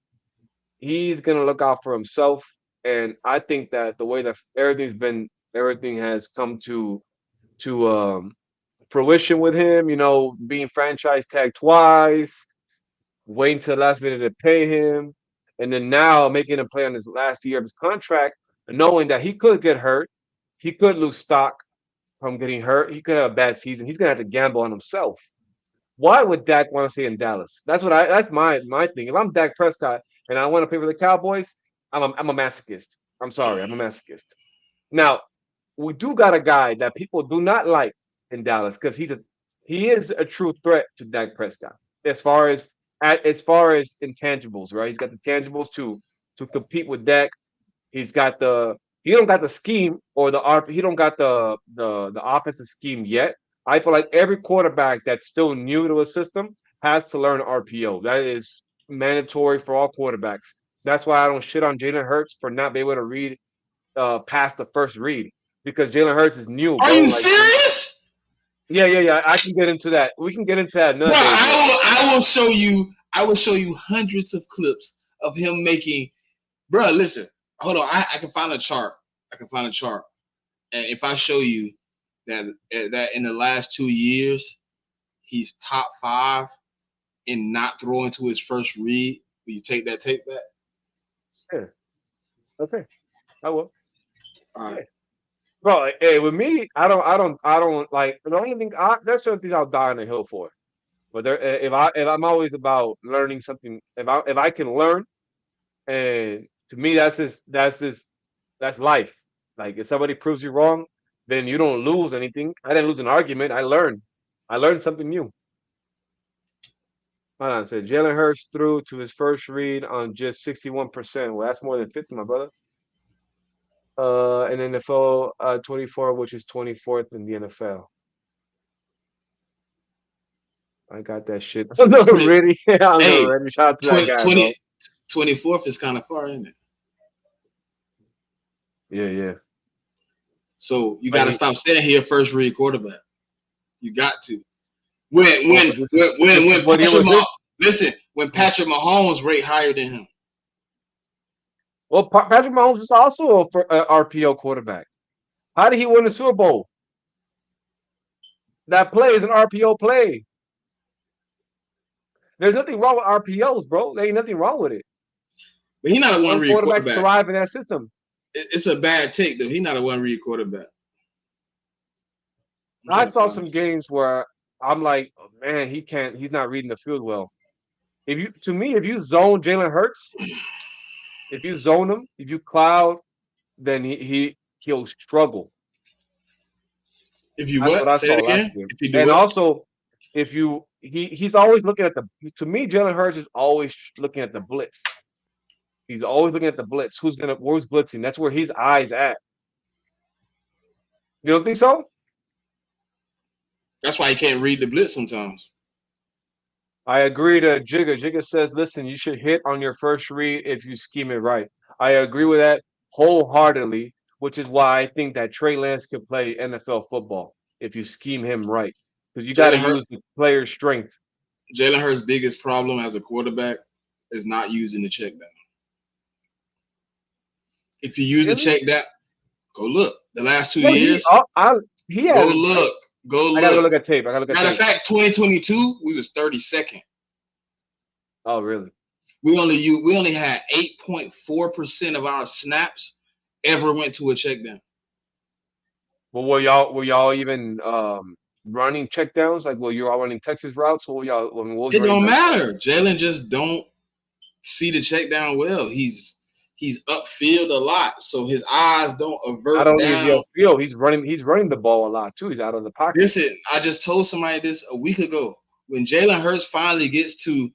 S3: he's gonna look out for himself. And I think that the way that everything has come to fruition with him, being franchise tagged twice, waiting to the last minute to pay him, and then now making him play on his last year of his contract, knowing that he could get hurt, he could lose stock from getting hurt, he could have a bad season. He's gonna have to gamble on himself. Why would Dak want to stay in Dallas? That's my thing. If I'm Dak Prescott and I want to play for the Cowboys, I'm a masochist. I'm sorry, I'm a masochist. Now, we do got a guy that people do not like in Dallas because he is a true threat to Dak Prescott as far as intangibles, right? He's got the tangibles to compete with Dak. He's got the he don't got the scheme or the RP. He don't got the offensive scheme yet. I feel like every quarterback that's still new to a system has to learn RPO. That is mandatory for all quarterbacks. That's why I don't shit on Jalen Hurts for not being able to read past the first read because Jalen Hurts is new,
S1: Are
S3: bro.
S1: you
S3: Like,
S1: serious?
S3: yeah. I can get into that. We can get into that another
S1: Bro,
S3: day.
S1: I will show you. I will show you hundreds of clips of him making. Bro, listen. Hold on. I can find a chart. And if I show you that in the last 2 years, he's top 5 in not throwing to his first read, will you take that tape back?
S3: Yeah. Okay. I will.
S1: All right.
S3: Yeah. Bro, hey, with me, I don't like the only thing. There's certain things I'll die on the hill for. But if I'm always about learning something, if I can learn, and to me that's life. Like if somebody proves you wrong, then you don't lose anything. I didn't lose an argument. I learned something new. Hold on, said Jalen Hurts threw to his first read on just 61%. Well, that's more than 50, my brother. And NFL 24, which is 24th in the NFL. I got that shit. I'm not
S1: 20,
S3: ready. I'm not
S1: hey,
S3: ready. Shout out to that
S1: 20,
S3: guy,
S1: 20
S3: bro.
S1: 24th is kind of far, isn't it?
S3: Yeah.
S1: So you
S3: But
S1: got to stop saying he a first read quarterback. You got to. When
S3: well,
S1: when
S3: but this is
S1: when when
S3: what year
S1: Patrick
S3: was this?
S1: listen, when Patrick Mahomes rate higher than him.
S3: Well, Patrick Mahomes is also a RPO quarterback. How did he win the Super Bowl? That play is an RPO play. There's nothing wrong with RPOs, bro. There ain't nothing wrong with it.
S1: But he's not a one
S3: Some
S1: read
S3: quarterbacks
S1: quarterback.
S3: thrive in that system.
S1: It's a bad take though. He's not a one read quarterback.
S3: I saw some games where I'm like, oh, man, he's not reading the field well. If you zone Jalen Hurts, if you zone him, if you cloud, then he'll struggle.
S1: If you
S3: That's what
S1: what?
S3: I
S1: Say
S3: saw
S1: it
S3: last
S1: again.
S3: year.
S1: If you do
S3: And
S1: what?
S3: also, if you he's always looking at the to me, Jalen Hurts is always looking at the blitz. He's always looking at the blitz. Where's blitzing? That's where his eyes at. You don't think so?
S1: That's why he can't read the blitz sometimes.
S3: I agree to Jigga. Jigga says, listen, you should hit on your first read if you scheme it right. I agree with that wholeheartedly, which is why I think that Trey Lance can play NFL football if you scheme him right. Because you got to
S1: Jalen Hurts
S3: use the player's strength.
S1: Jalen Hurts' biggest problem as a quarterback is not using the check down. If you use the
S3: Really?
S1: check down, go look. The last 2
S3: Well,
S1: years,
S3: he
S1: go
S3: has.
S1: look. Go
S3: I gotta go
S1: look.
S3: look at tape. I gotta look at
S1: Matter of
S3: tape.
S1: fact, 2022, we was 32nd.
S3: Oh, really?
S1: We only had 8.4% of our snaps ever went to a check down.
S3: Well, were y'all even running checkdowns? Like, were you all running Texas routes? What were y'all? I mean, what was
S1: It
S3: your
S1: don't
S3: intention?
S1: matter. Jalen just don't see the check down well. He's upfield a lot, so his eyes don't
S3: Not
S1: avert
S3: only is he
S1: down.
S3: upfield, he's running the ball a lot too. He's out of the pocket.
S1: Listen, I just told somebody this a week ago. When Jalen Hurts finally gets to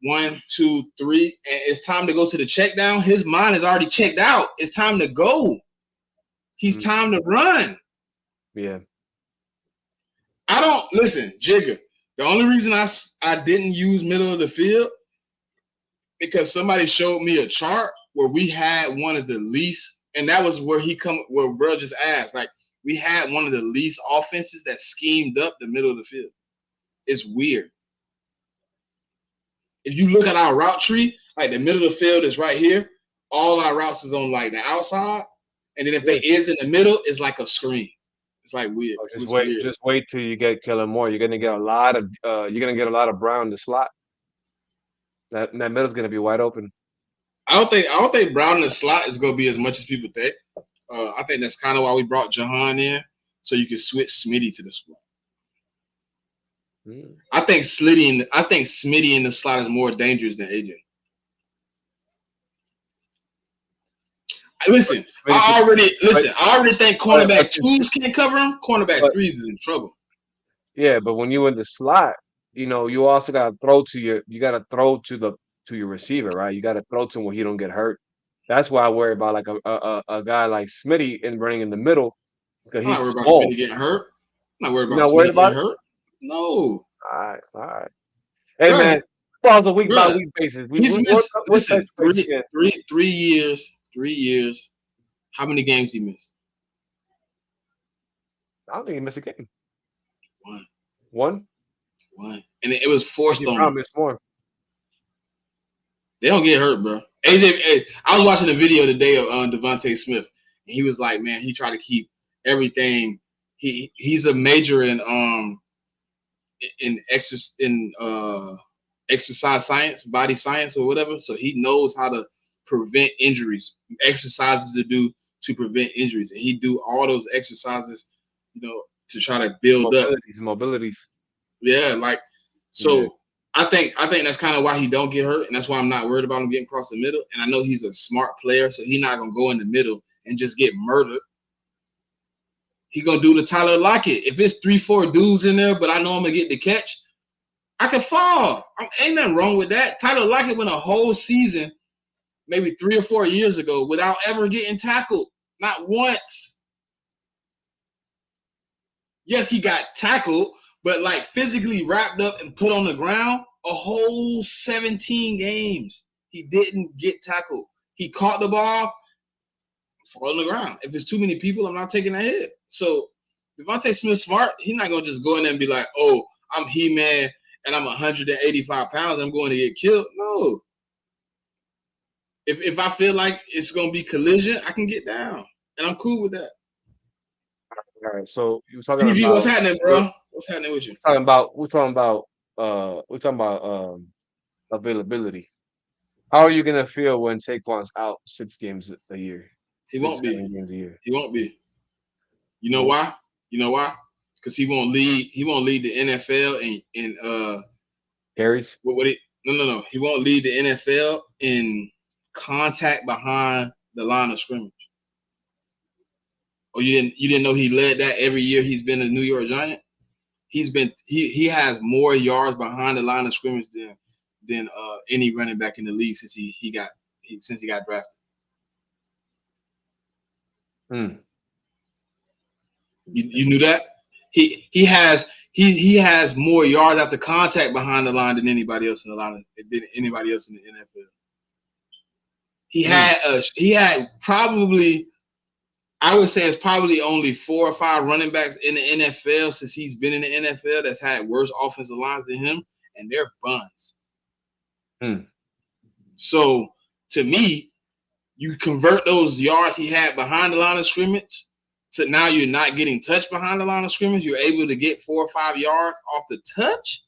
S1: 1, 2, 3, and it's time to go to the check down, his mind is already checked out. It's time to go. He's time to run.
S3: Yeah.
S1: I don't listen, Jigga. The only reason I didn't use middle of the field because somebody showed me a chart where we had one of the least, and that was where bro just asked. Like we had one of the least offenses that schemed up the middle of the field. It's weird. If you look at our route tree, like the middle of the field is right here. All our routes is on like the outside, and then if they is in the middle, it's like a screen. It's like weird.
S3: Oh,
S1: It's weird.
S3: just wait till you get Kellen Moore. You're gonna get a lot of Brown in the slot. That middle's gonna be wide open.
S1: I don't think Brown in the slot is gonna be as much as people think. I think that's kind of why we brought Jahan in, so you can switch Smitty to the slot. I think Smitty in the slot is more dangerous than AJ. Listen, I already think cornerback twos can't cover him. Cornerback threes is in trouble.
S3: Yeah, but when you in the slot, you also gotta throw to your receiver, right? You gotta throw to him where he don't get hurt. That's why I worry about like a guy like Smitty and running in the middle because
S1: I'm
S3: he's
S1: not worried about
S3: small.
S1: Smitty getting hurt. I'm not worried
S3: You're
S1: about
S3: not worried
S1: Smitty
S3: about
S1: getting
S3: it?
S1: hurt. No.
S3: All right. Hey
S1: Bruh,
S3: man, football's a week by
S1: bruh,
S3: week basis.
S1: he's missed.
S3: What
S1: Listen,
S3: touch base again?
S1: 3 years. 3 years. How many games he missed?
S3: I don't think he missed a game.
S1: One.
S3: One?
S1: And it was forced on him.
S3: Missed more.
S1: They don't get hurt, bro. AJ, I was watching a video today of Devontae Smith, and he was like, man, he tried to keep everything. He's a major in exercise science, body science, or whatever. So he knows how to prevent injuries, exercises to do to prevent injuries, and he do all those exercises, to try to build
S3: mobilities.
S1: Yeah, like so. Yeah. I think that's kind of why he don't get hurt, and that's why I'm not worried about him getting across the middle. And I know he's a smart player, so he's not gonna go in the middle and just get murdered. He gonna do the Tyler Lockett. If it's 3-4 dudes in there, but I know I'm gonna get the catch, I can fall. Ain't nothing wrong with that. Tyler Lockett went a whole season, maybe 3 or 4 years ago, without ever getting tackled, not once. Yes, he got tackled, but like physically wrapped up and put on the ground, a whole 17 games. He didn't get tackled. He caught the ball, fall on the ground. If it's too many people, I'm not taking that hit. So Devontae Smith smart. He's not gonna just go in there and be like, oh, I'm He-Man and I'm 185 pounds. I'm going to get killed. No. If I feel like it's gonna be collision, I can get down, and I'm cool with that.
S3: All right, so you were talking
S1: TV,
S3: about
S1: what's happening, bro? What's happening with you?
S3: We're talking about availability. How are you gonna feel when Saquon's out 6 games a year?
S1: He won't be.
S3: Games a year.
S1: He won't be. You know why? Because he won't lead. He won't lead the NFL in
S3: carries.
S1: No. He won't lead the NFL in contact behind the line of scrimmage. Oh, you didn't know he led that every year he's been a New York Giant? He has more yards behind the line of scrimmage than any running back in the league since he got drafted. You knew that? He has more yards after contact behind the line than anybody else in the line than anybody else in the NFL. He had probably, I would say it's probably only 4 or 5 running backs in the NFL since he's been in the NFL that's had worse offensive lines than him, and they're buns. So to me, you convert those yards he had behind the line of scrimmage to now you're not getting touched behind the line of scrimmage. You're able to get 4 or 5 yards off the touch.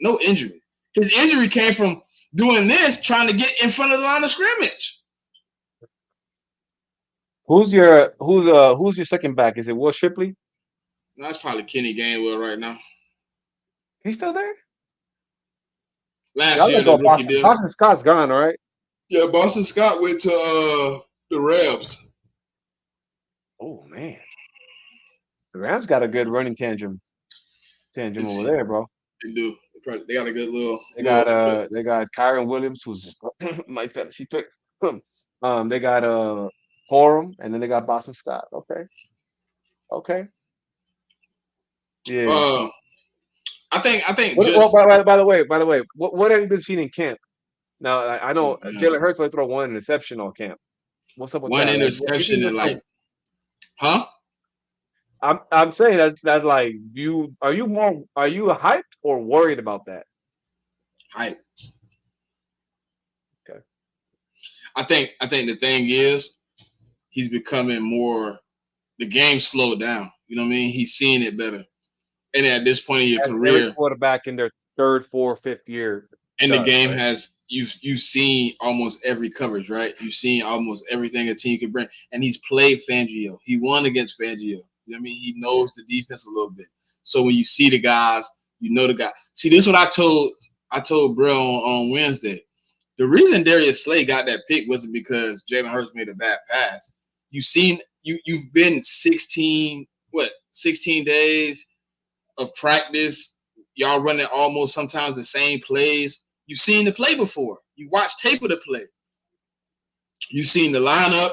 S1: No injury. His injury came from doing this, trying to get in front of the line of scrimmage.
S3: Who's your second back? Is it Will Shipley?
S1: No, that's probably Kenny Gainwell right now.
S3: He's still there?
S1: Last year, the rookie deal.
S3: Boston Scott's gone, all right?
S1: Yeah, Boston Scott went to the Rams.
S3: Oh man, the Rams got a good running tandem over there, bro.
S1: They do. They got a good little.
S3: They got Kyron Williams, who's my fantasy pick. They got Corum, and then they got Boston Scott. Okay. Yeah.
S1: I think.
S3: By the way, what have you been seeing in camp? Now I know Jalen Hurts only throw 1 interception on camp. What's up with
S1: one
S3: that?
S1: interception and like, huh?
S3: I'm saying that's like are you hyped or worried about that?
S1: Hype.
S3: Okay.
S1: I think the thing is he's becoming more. The game slowed down. You know what I mean? He's seeing it better. And at this point in your
S3: As every
S1: career,
S3: quarterback in their third, fourth, fifth year
S1: and the
S3: does,
S1: game
S3: right?
S1: has you've seen almost every coverage, right? You've seen almost everything a team can bring. And he's played Fangio. He won against Fangio. You know what I mean? He
S3: Yeah.
S1: knows the defense a little bit. So when you see the guys, you know the guy. See, this is what I told bro on Wednesday. The reason Darius Slay got that pick wasn't because Jalen Hurts made a bad pass. You've been 16 days of practice. Y'all running almost sometimes the same plays. You've seen the play before. You watched tape of the play. You've seen the lineup.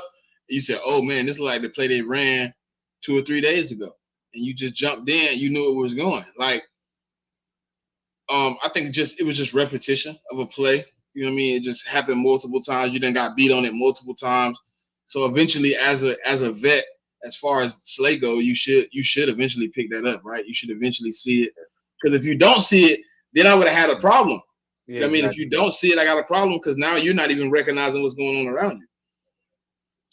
S1: You said, "Oh man, this is like the play they ran 2 or 3 days ago," and you just jumped in. You knew it was going. Like, I think it was just repetition of a play. You know what I mean? It just happened multiple times. You then got beat on it multiple times. So eventually, as a vet, as far as Slay go, you should eventually pick that up, right? You should eventually see it. Because if you don't see it, then I would have had a problem.
S3: Yeah,
S1: You know what I mean? If you
S3: exactly.
S1: don't see it, I got a problem because now you're not even recognizing what's going on around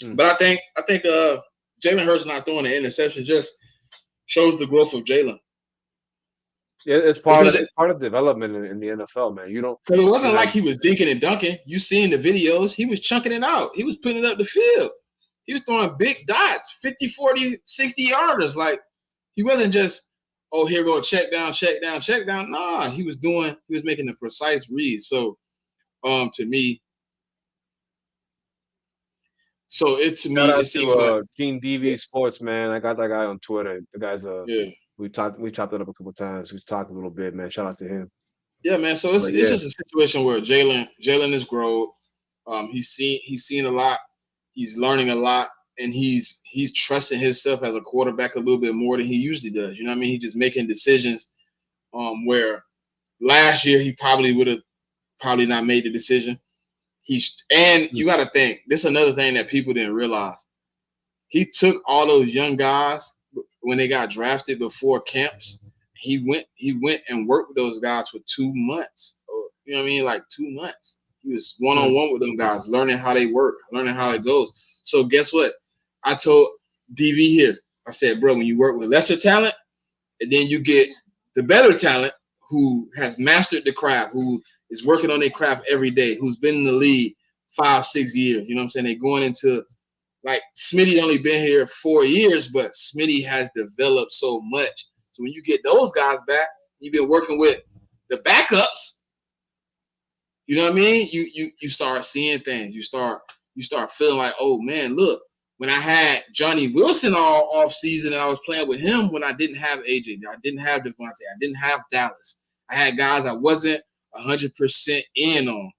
S1: you.
S3: Mm.
S1: But I think Jalen Hurts not throwing an interception just shows the growth of Jalen.
S3: Yeah,
S1: Because
S3: it's part of development in the NFL, man. You don't
S1: Because it
S3: you
S1: wasn't
S3: know
S1: like he was dinking and dunking. You seen the videos. He was chunking it out. He was putting it up the field. He was throwing big dots, 50, 40, 60 yarders. Like, he wasn't just, oh, here go check down, check down, check down. Nah, he was making a precise read. So, to me,
S3: shout out
S1: it
S3: to
S1: seems like,
S3: King
S1: yeah,
S3: DV Sports, man. I got that guy on Twitter. The guy's
S1: yeah,
S3: we chopped it up a couple times. We've talked a little bit, man. Shout out to him.
S1: yeah, man. So
S3: But
S1: it's
S3: yeah,
S1: just a situation where Jalen is grown. He's seen a lot. He's learning a lot, and he's trusting himself as a quarterback a little bit more than he usually does. You know what I mean? He's just making decisions where last year he probably would have probably not made the decision. And
S3: mm,
S1: you got to think, this is another thing that people didn't realize. He took all those young guys when they got drafted before camps. He went and worked with those guys for 2 months. Or, you know what I mean? Like 2 months. He was one
S3: mm,
S1: on one with them guys, learning how they work, learning how it goes. So guess what? I told DV here. I said, bro, when you work with lesser talent, and then you get the better talent who has mastered the craft, who is working on their craft every day, who's been in the league 5, 6 years. You know what I'm saying? They're going into, like, Smitty only been here 4 years, but Smitty has developed so much. So when you get those guys back, you've been working with the backups. You know what I mean? You start seeing things. You start feeling like, oh man, look. When I had Johnny Wilson all off season and I was playing with him when I didn't have AJ, I didn't have Devontae, I didn't have Dallas. I had guys I wasn't 100% in on.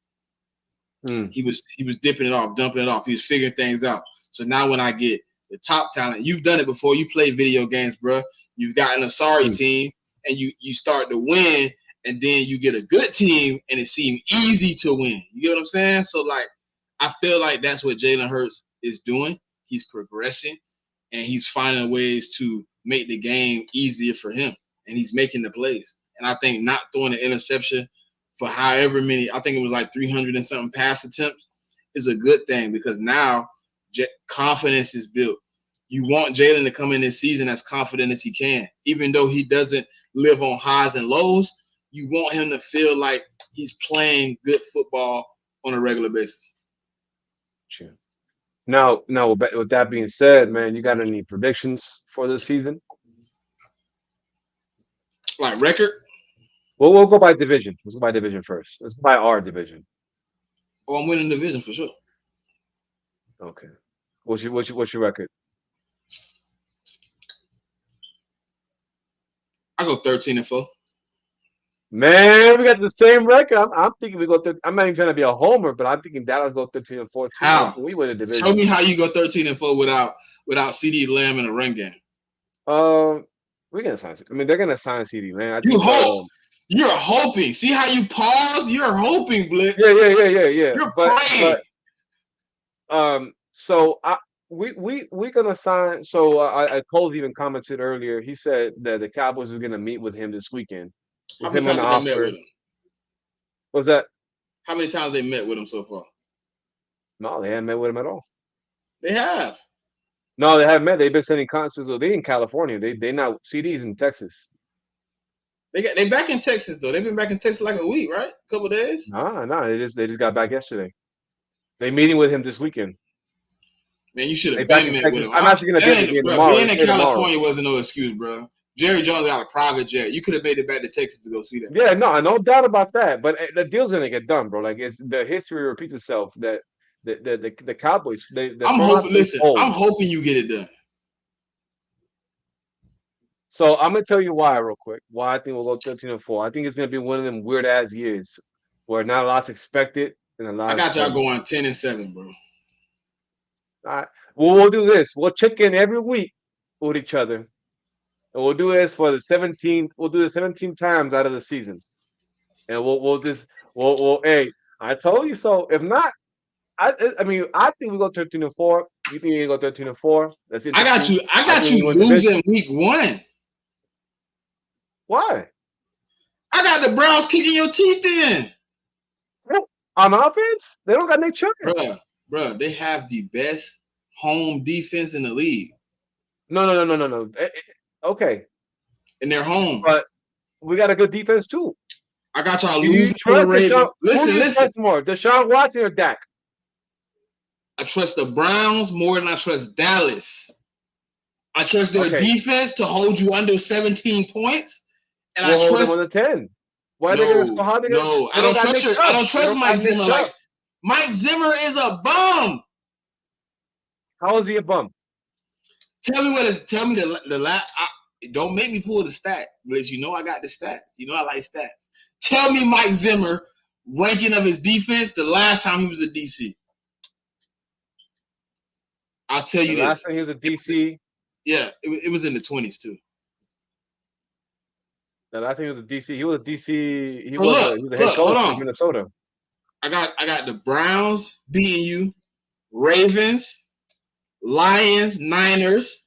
S3: mm,
S1: He was dipping it off, dumping it off. He was figuring things out. So now when I get the top talent, you've done it before. You play video games, bro. You've gotten a sorry
S3: mm.
S1: team, and you start to win, and then you get a good team, and it seemed easy to win. You get what I'm saying? So, like, I feel like that's what Jalen Hurts is doing. He's progressing, and he's finding ways to make the game easier for him, and he's making the plays. And I think not throwing an interception for however many, I think it was like 300 and something pass attempts, is a good thing because now confidence is built. You want Jalen to come in this season as confident as he can. Even though he doesn't live on highs and lows, you want him to feel like he's playing good football on a regular basis.
S3: Sure. Now, with that being said, man, you got any predictions for this season?
S1: Like record,
S3: Well, we'll go by division. Let's go by division first. Let's go by our division.
S1: I'm winning the division for sure.
S3: Okay. What's your record?
S1: I go 13-4.
S3: Man, we got the same record. I'm thinking we go. I'm not even trying to be a homer, but I'm thinking Dallas go 13-14. I'm
S1: How?
S3: thinking we win the
S1: Show
S3: division.
S1: me how you go 13-4 without CD Lamb in a run game.
S3: We're gonna sign. I mean, they're gonna sign CD, man. I
S1: You
S3: think.
S1: hope. You're hoping. See how you pause? You're hoping, Blitz.
S3: Yeah.
S1: You're
S3: But
S1: praying.
S3: so we're gonna sign. So Cole even commented earlier. He said that the Cowboys were gonna meet with him this weekend.
S1: How
S3: With
S1: many
S3: him on
S1: times
S3: the
S1: have they met with
S3: offer.
S1: him?
S3: Was that?
S1: How many times they met with him so far?
S3: No, they haven't met with him at all.
S1: They have.
S3: No, they haven't met. They've been sending concerts. They in California. They not CDs in Texas.
S1: They back in Texas though. They've been back in Texas like a week, right? A couple of days.
S3: Nah. They just got back yesterday. They meeting with him this weekend.
S1: Man, you should
S3: They
S1: have
S3: back
S1: been
S3: in
S1: met with
S3: Texas.
S1: him.
S3: I'm actually gonna be at the game tomorrow.
S1: Being in
S3: It's tomorrow.
S1: California wasn't no excuse, bro. Jerry Jones got a private jet. You could have made it back to Texas to go see that.
S3: Yeah, no doubt about that. But the deal's gonna get done, bro. Like it's the history repeats itself. That the Cowboys, the
S1: I'm
S3: front
S1: hoping.
S3: office is
S1: Listen,
S3: old.
S1: I'm hoping you get it done.
S3: So I'm gonna tell you why real quick. Why I think we'll go 13-4. I think it's gonna be one of them weird ass years where not a lot's expected and a
S1: I
S3: lot.
S1: got y'all going 10-7, bro.
S3: All right. Well, we'll do this. We'll check in every week with each other, and we'll do this for the 17th. We'll do it 17 times out of the season, and we'll. Hey, I told you so. If not, I mean, I think we go 13-4. You think you go 13-4? That's
S1: I got
S3: interesting.
S1: you. I got
S3: think
S1: you
S3: we win the division.
S1: losing week 1.
S3: Why?
S1: I got the Browns kicking your teeth in.
S3: Well, on offense, they don't got Nick Chubb.
S1: Bruh, they have the best home defense in the league.
S3: No. Okay.
S1: And they're home.
S3: But we got a good defense too.
S1: I got y'all
S3: Do you
S1: losing to
S3: trust
S1: the Ravens.
S3: Who do you trust more, Deshaun Watson or Dak?
S1: I trust the Browns more than I trust Dallas. I trust their defense to hold you under 17 points. And
S3: we'll
S1: I
S3: hold
S1: trust
S3: them on the 10. Why
S1: no,
S3: are they gonna score? How they gonna,
S1: no, I don't trust your, I don't trust Mike Zimmer. Like Mike Zimmer is a bum.
S3: How is he a bum?
S1: Tell me the last. Don't make me pull the stat, because you know I got the stats. You know I like stats. Tell me Mike Zimmer ranking of his defense the last time he was a DC. I'll tell you
S3: the last time he was a DC.
S1: It was in the 20s too.
S3: The last time he was a DC, he was a DC. He
S1: So
S3: was a head coach in Minnesota.
S1: I got the Browns beating you, Ravens, Lions, Niners.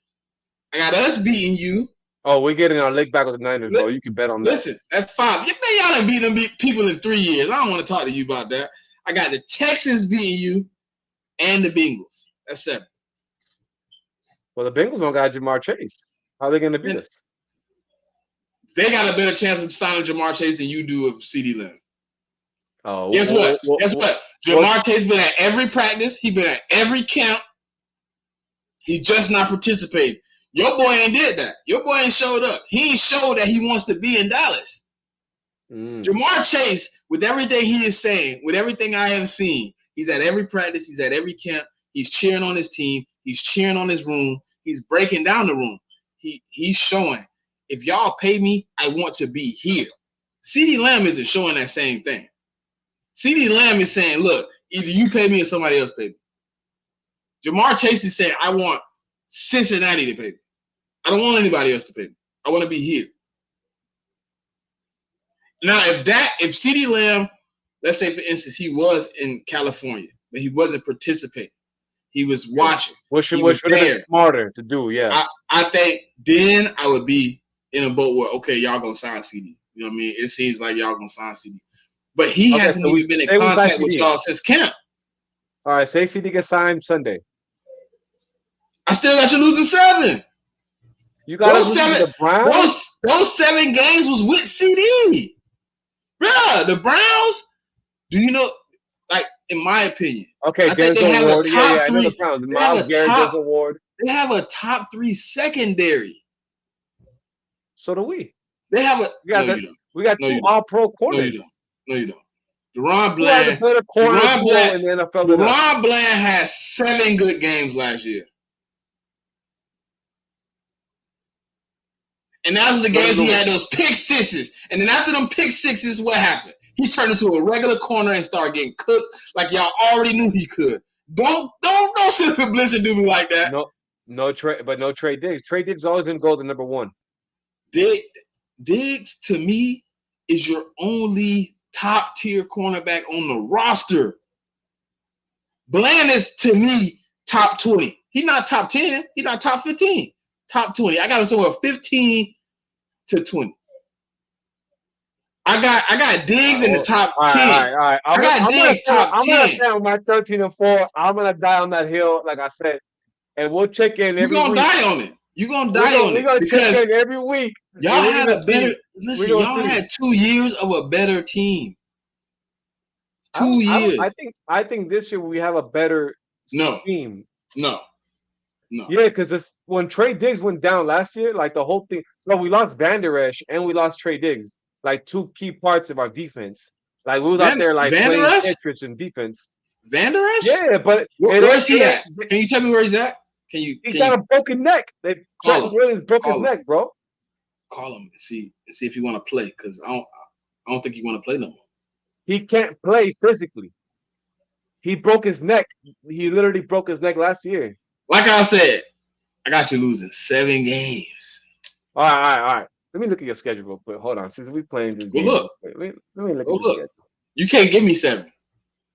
S1: I got us beating you.
S3: Oh, we're getting our leg back with the Niners, bro. You can bet on that.
S1: Listen, that's 5. Y'all done beat them people in 3 years. I don't want to talk to you about that. I got the Texans beating you and the Bengals. That's 7.
S3: Well, the Bengals don't got Jamar Chase. How are they going to beat us?
S1: They got a better chance of signing Jamar Chase than you do of CeeDee Lamb.
S3: Oh,
S1: Guess what? Jamar Chase been at every practice. He been at every camp. He just not participating. Your boy ain't did that. Your boy ain't showed up. He ain't showed that he wants to be in Dallas. Jamar Chase, with everything he is saying, with everything I have seen, he's at every practice. He's at every camp. He's cheering on his team. He's cheering on his room. He's breaking down the room. He's showing, if y'all pay me, I want to be here. CeeDee Lamb isn't showing that same thing. CeeDee Lamb is saying, look, either you pay me or somebody else pay me. Jamar Chase is saying, I want Cincinnati to pay me. I don't want anybody else to pay me. I want to be here. Now, if CeeDee Lamb, let's say, for instance, he was in California, but he wasn't participating. He was watching.
S3: Which would have been smarter to do, yeah.
S1: I think then I would be in a boat where, okay, y'all going to sign CD. You know what I mean? It seems like y'all going to sign CD. But he hasn't even been in contact with y'all since camp.
S3: All right, say CD gets signed Sunday.
S1: I still got you losing 7.
S3: You got the Browns?
S1: Those 7 games was with CD. Bruh, the Browns, do you know, like, in my opinion,
S3: okay,
S1: I think they have a top 3. They have a top 3 secondary.
S3: So do we.
S1: They have a
S3: we got 2 all-pro corners.
S1: No, you don't. Deron Bland. Deron Bland had 7 good games last year. And that was the games he had those pick sixes. And then after them pick sixes, what happened? He turned into a regular corner and started getting cooked like y'all already knew he could. Don't sit up and blitz and do me like that.
S3: No Trey Diggs. Trey Diggs always gonna go to number 1.
S1: Diggs to me is your only top tier cornerback on the roster. Bland is to me top 20. He's not top 10. He's not top 15. Top 20. I got him somewhere 15 to 20. I got Diggs in the top 10.
S3: All right.
S1: I got Diggs top 10.
S3: I'm gonna stay on my 13-4. I'm gonna die on that hill, like I said, and we'll check in every week.
S1: You're gonna die on it. You're gonna die on it.
S3: We're gonna check in every week.
S1: Y'all had a better. Listen, y'all had 2 years of a better team. 2 years.
S3: I think this year we have a better team.
S1: No.
S3: Yeah, because when Trey Diggs went down last year, like the whole thing. No, we lost Van Der Esch and we lost Trey Diggs, like 2 key parts of our defense. Like we was out there like playing Tetris in defense.
S1: Van Der Esch?
S3: Yeah, but
S1: where's he at? Can you tell me where he's at? He's
S3: got a broken neck. They really broken his neck, bro.
S1: Call him and see if he want to play, because I don't think he want to play no more.
S3: He can't play physically. He broke his neck. He literally broke his neck last year.
S1: Like I said, I got you losing 7 games.
S3: All right. Let me look at your schedule real quick. Hold on. Since we playing this game,
S1: look.
S3: Let me look at your schedule.
S1: You can't give me 7.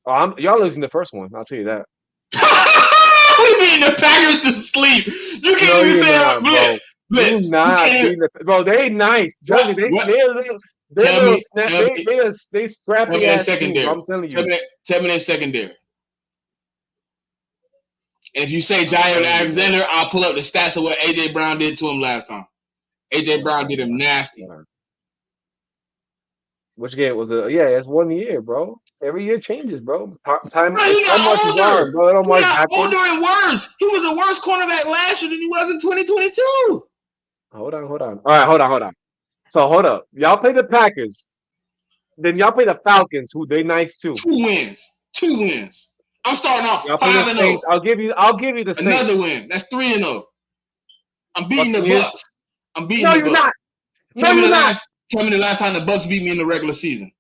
S3: Oh, y'all losing the first one. I'll tell you that.
S1: We beating the Packers to sleep. You can't even say that, Blitz.
S3: Bro, they nice. Johnny, they scrappy ass team, I'm telling you.
S1: Tell me their secondary. And if you say Jair Alexander, I'll pull up the stats of what AJ Brown did to him last time. AJ Brown did him nasty.
S3: Which game was it? Yeah, it's 1 year, bro. Every year changes, bro. Time
S1: he got older.
S3: Bro.
S1: He got older and worse. He was a worse cornerback last year than he was in 2022.
S3: Hold on. All right, hold on. So hold up. Y'all play the Packers. Then y'all play the Falcons, who they nice too.
S1: 2 wins. I'm starting off 5-0.
S3: I'll give you the Saints.
S1: Another win. That's 3-0. I'm beating the Bucks. I'm beating
S3: the
S1: Bucks.
S3: You're not. Tell
S1: me the last time the Bucks beat me in the regular season.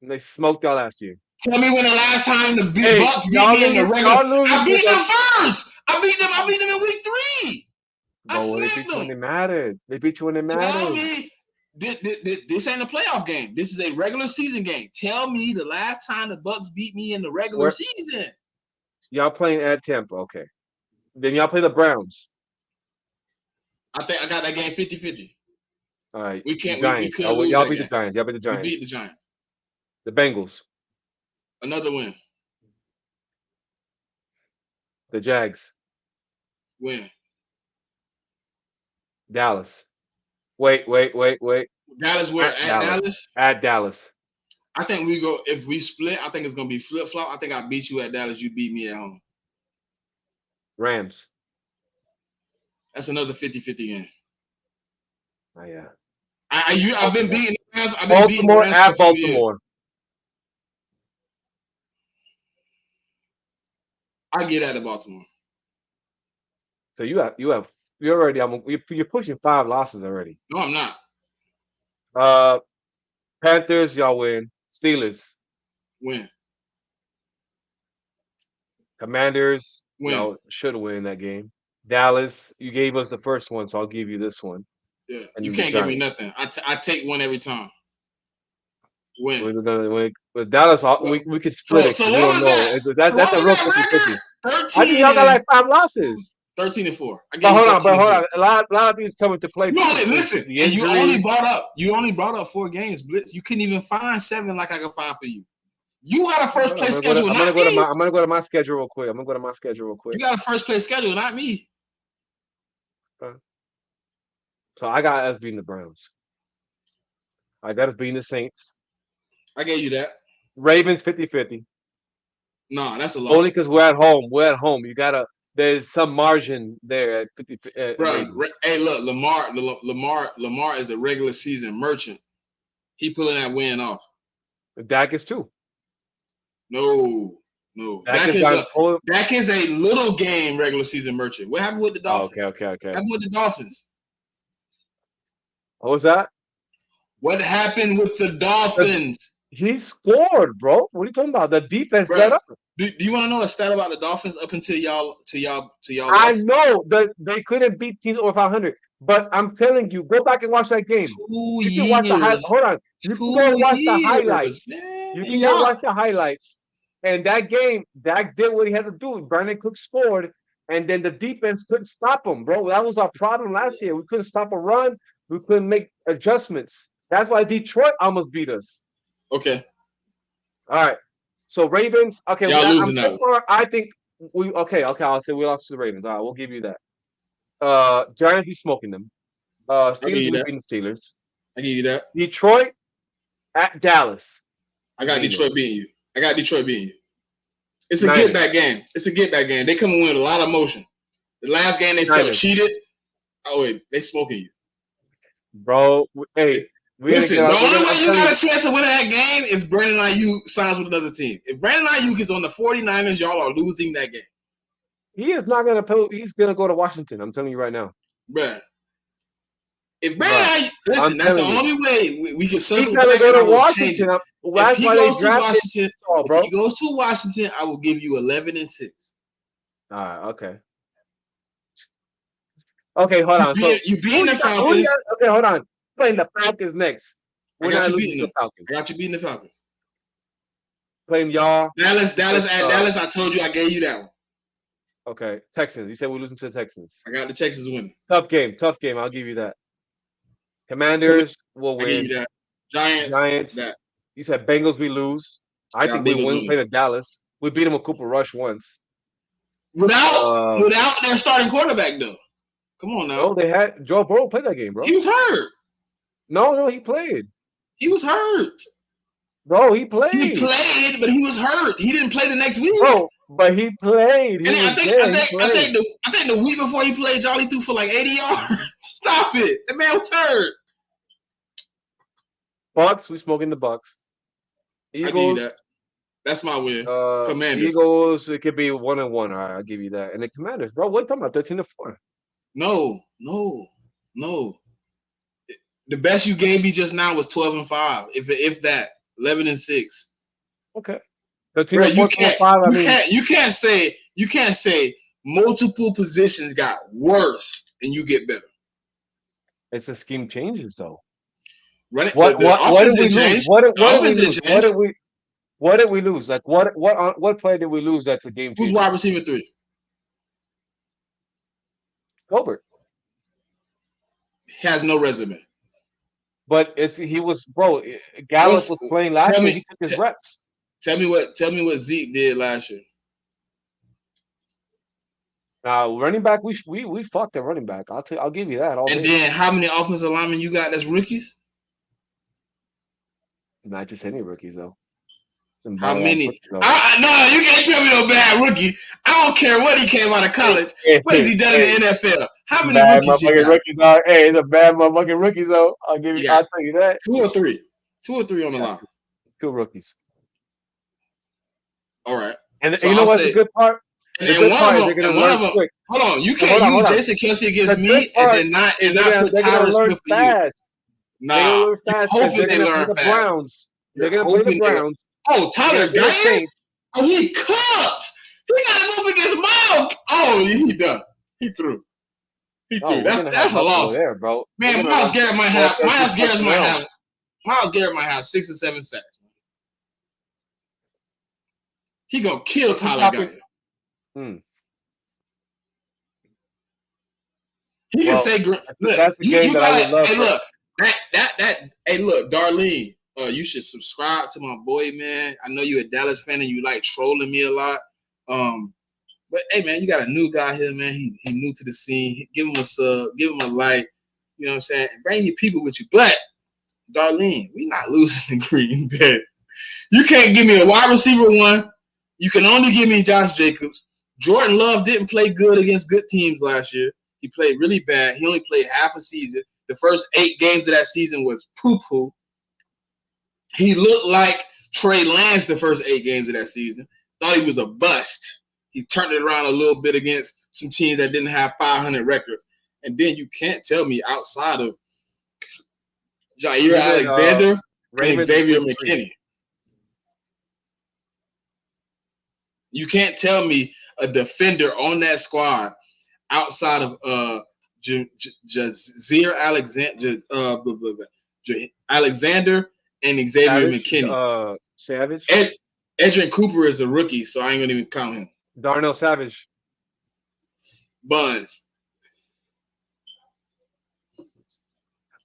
S3: They smoked y'all last year.
S1: Tell me when the last time the Bucks beat me in the regular. I beat them first. I beat them in week 3.
S3: They beat you when they mattered.
S1: Tell me this ain't a playoff game. This is a regular season game. Tell me the last time the Bucks beat me in the regular season.
S3: Y'all playing at Tampa, okay. Then y'all play the Browns.
S1: I think I got that game 50-50.
S3: All right.
S1: We can't.
S3: Y'all beat the Giants. Y'all beat the Giants.
S1: We beat the Giants.
S3: The Bengals.
S1: Another win.
S3: The Jags.
S1: Win.
S3: Dallas. Wait.
S1: Dallas where? At Dallas?
S3: At Dallas.
S1: I think we go, if we split, I think it's going to be flip-flop. I think I beat you at Dallas. You beat me at home.
S3: Rams.
S1: That's another 50-50 game.
S3: Oh, yeah.
S1: I've been beating the Rams.
S3: Baltimore at Baltimore.
S1: I get out of Baltimore.
S3: So you're pushing 5 losses already.
S1: No, I'm not.
S3: Panthers, y'all win. Steelers
S1: win.
S3: Commanders, y'all should win that game. Dallas, you gave us the first one, so I'll give you this one.
S1: Yeah, you can't give me nothing. I take one every time. Win.
S3: With Dallas, we could split it.
S1: So what was that?
S3: That's a real 50-50. I think y'all got like 5 losses.
S1: 13-4.
S3: But hold on. A lot of these coming to play.
S1: No, listen. And you only brought up 4 games, Blitz. You couldn't even find 7 like I could find for you. You got a first place schedule.
S3: I'm gonna go to my schedule real quick.
S1: You got a first place schedule, not me.
S3: So I got us beating the Browns. I got us beating the Saints.
S1: I gave you that.
S3: Ravens 50-50.
S1: No, that's a loss.
S3: Only because we're at home. You gotta. There's some margin there at 50.
S1: Hey, look, Lamar is a regular season merchant. He pulling that win off.
S3: Dak is too.
S1: No. Dak is a little game regular season merchant. What happened with the Dolphins?
S3: Okay.
S1: What happened with the Dolphins?
S3: What was that?
S1: What happened with the Dolphins?
S3: He scored, bro. What are you talking about? The defense let up.
S1: Do you want to know a stat about the Dolphins up until y'all?
S3: I know that they couldn't beat teams over 500, but I'm telling you, go back and watch that game. You can watch the hold on. You can go watch the highlights. You can go watch the highlights. And that game, Dak did what he had to do. Brandon Cook scored, and then the defense couldn't stop them, bro. That was our problem last year. We couldn't stop a run. We couldn't make adjustments. That's why Detroit almost beat us.
S1: Okay.
S3: All right. So Ravens. Okay,
S1: Y'all losing
S3: so
S1: now.
S3: far, I think we. Okay. I'll say we lost to the Ravens. All right, we'll give you that. Giants, we smoking them.
S1: I'll give
S3: Steelers,
S1: you
S3: we
S1: that.
S3: beating the Steelers.
S1: I give you that.
S3: Detroit at Dallas.
S1: I got Detroit beating you. I got Detroit beating you. It's a
S3: Niners.
S1: get back game. It's a get back game. They come in with a lot of emotion. The last game they felt
S3: Niners.
S1: cheated. Oh wait, they smoking you,
S3: bro. Hey,
S1: listen. The only way you got a chance of winning that game is Brandon Ayuk signs with another team. If Brandon Ayuk is on the 49ers, y'all are losing that game.
S3: He is not gonna play. He's gonna go to Washington. I'm telling you right now,
S1: bruh. If Brandon Ayuk, listen, that's the only way we can circle back.
S3: He's gonna go to
S1: Washington. If he goes to Washington,
S3: if
S1: he goes to Washington, I will give you 11-6.
S3: All right. Okay. Okay, hold on.
S1: You beating the Falcons.
S3: Okay, hold on. Playing the Falcons next.
S1: We're not losing the Falcons. I got you beating the Falcons.
S3: Playing y'all.
S1: Dallas. I told you I gave you that one.
S3: Okay, Texans. You said we're losing to the Texans.
S1: I got the Texans winning.
S3: Tough game. I'll give you that. Commanders will win.
S1: I give you that. Giants. That.
S3: You said Bengals. We lose. I think we win. Play to Dallas. We beat them with Cooper Rush once.
S1: Without their starting quarterback though. Come on now.
S3: No, they had Joe Burrow play that game, bro.
S1: He was hurt.
S3: No, he played.
S1: He was hurt.
S3: Bro, he played.
S1: He played, but he was hurt. He didn't play the next week.
S3: Bro, but he played.
S1: I think the week before he played, Jolly threw for like 80 yards. Stop it. The man was hurt.
S3: Bucks, we smoking the Bucks. Eagles.
S1: I give you that. That's my win. Commanders.
S3: Eagles, it could be 1-1. All right, I'll give you that. And the Commanders, bro, what are you talking about? 13-4.
S1: No. The best you gave me just now was 12-5. If that, 11-6.
S3: Okay. 13-4,
S1: you can't say multiple positions got worse and you get better.
S3: It's a scheme changes though.
S1: What
S3: did we lose? What did we lose? Like what play did we lose that's a game changer?
S1: Who's wide receiver 3?
S3: Gilbert.
S1: Has no resume.
S3: But Gallup was playing last year. He took his reps.
S1: Tell me what Zeke did last year.
S3: Running back, we fucked a running back. I'll give you that.
S1: Then how many offensive linemen you got that's rookies?
S3: Not just any rookies though.
S1: How many? No, you can't tell me no bad rookie. I don't care what he came out of college. What has he done in the NFL? How many rookies you got?
S3: Hey, it's a bad motherfucking rookie though. I'll tell you that.
S1: 2 or 3. 2 or 3 on the line.
S3: 2 rookies.
S1: All right.
S3: And you know what's the good part?
S1: And one of them. Hold on, you can't use Jason Kelce against me and not put Tyler Smith for you. Nah, hopefully they learn fast.
S3: Browns. They're gonna play the Browns.
S1: Oh, Tyler Guyton? Oh, he cooked. He got to go against Miles. Oh, he done. He threw. That's a loss
S3: there, bro.
S1: Man, Miles Garrett might have 6 or 7 sacks. He gonna kill Tyler Guyton. He can say, "Look,
S3: that's the game that I would love."
S1: Hey, look, Darlene. You should subscribe to my boy, man. I know you're a Dallas fan and you like trolling me a lot. But hey, man, you got a new guy here, man. He new to the scene. Give him a sub, give him a like. You know what I'm saying? Bring your people with you. But Darlene, we not losing the Green Bay. You can't give me a wide receiver 1. You can only give me Josh Jacobs. Jordan Love didn't play good against good teams last year. He played really bad. He only played half a season. The first 8 games of that season was poo-poo. He looked like Trey Lance the first 8 games of that season. Thought he was a bust. He turned it around a little bit against some teams that didn't have 500 records. And then you can't tell me outside of Jair Alexander and Xavier McKinney. You can't tell me a defender on that squad outside of Jair Alexander and Xavier McKinney.
S3: Savage.
S1: Edgerrin Cooper is a rookie, so I ain't gonna even count him.
S3: Darnell Savage.
S1: Buns.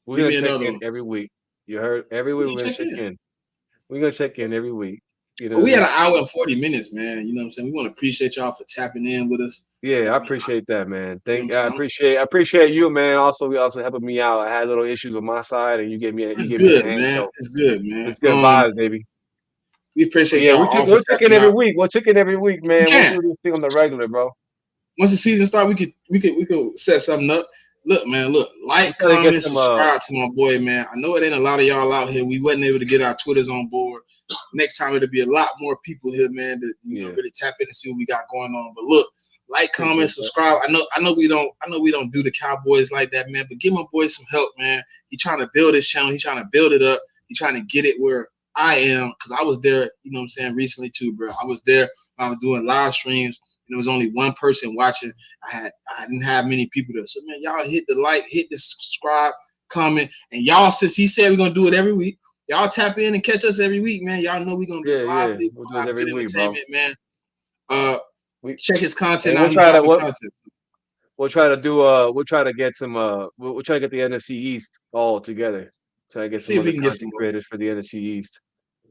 S3: We're
S1: Give
S3: gonna
S1: me
S3: check
S1: another
S3: in
S1: one.
S3: every week. You heard? Every week
S1: We can
S3: we're gonna
S1: check
S3: check
S1: in.
S3: in. We're gonna check in every week. You know
S1: But
S3: what I
S1: we had
S3: mean?
S1: an hour and 40 minutes, man. You know what I'm saying? We want to appreciate y'all for tapping in with us.
S3: Yeah, I
S1: I mean,
S3: appreciate that, man.
S1: you know what I'm saying?
S3: I appreciate you, man. Also, you also helping me out. I had little issues with my side, and you
S1: It's
S3: gave me a
S1: good,
S3: hand.
S1: man.
S3: So
S1: It's good, man.
S3: it's good vibes, baby.
S1: We
S3: But
S1: appreciate
S3: yeah,
S1: y'all all for
S3: we'll check in
S1: tapping
S3: every
S1: out.
S3: week. We'll check in every week,
S1: We
S3: man. We'll
S1: can.
S3: do this thing on the regular, bro.
S1: Once the season starts, we could set something up. Look, man,
S3: We're
S1: like,
S3: trying to get
S1: comment,
S3: some
S1: subscribe to my boy, man. I know it ain't a lot of y'all out here. We wasn't able to get our Twitters on board. Next time it'll be a lot more people here, man, to really tap in and see what we got going on. But look, like, comment, subscribe. I know we don't do the Cowboys like that, man. But give my boy some help, man. He trying to build his channel. He trying to build it up. He trying to get it where I am, because I was there, you know what I'm saying, recently too, bro. I was there. I was doing live streams. There was only one person watching. I didn't have many people there. So, man, y'all hit the like, hit the subscribe, comment, and y'all, since he said we're gonna do it every week, y'all tap in and catch us every week, man. Y'all know we're gonna do live
S3: We'll do it every week, bro.
S1: entertainment, man. Check his content
S3: And
S1: out. He dropping content.
S3: We'll try to do we'll try to get some we'll try to get the NFC East all together. Try to get
S1: See
S3: some
S1: if we
S3: other
S1: can get some
S3: content
S1: more.
S3: creators for the NFC East.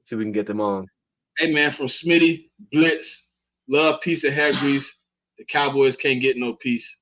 S3: See if we can get them on.
S1: Hey, man, from Smitty, Blitz, love, peace, and hair grease. The Cowboys can't get no peace.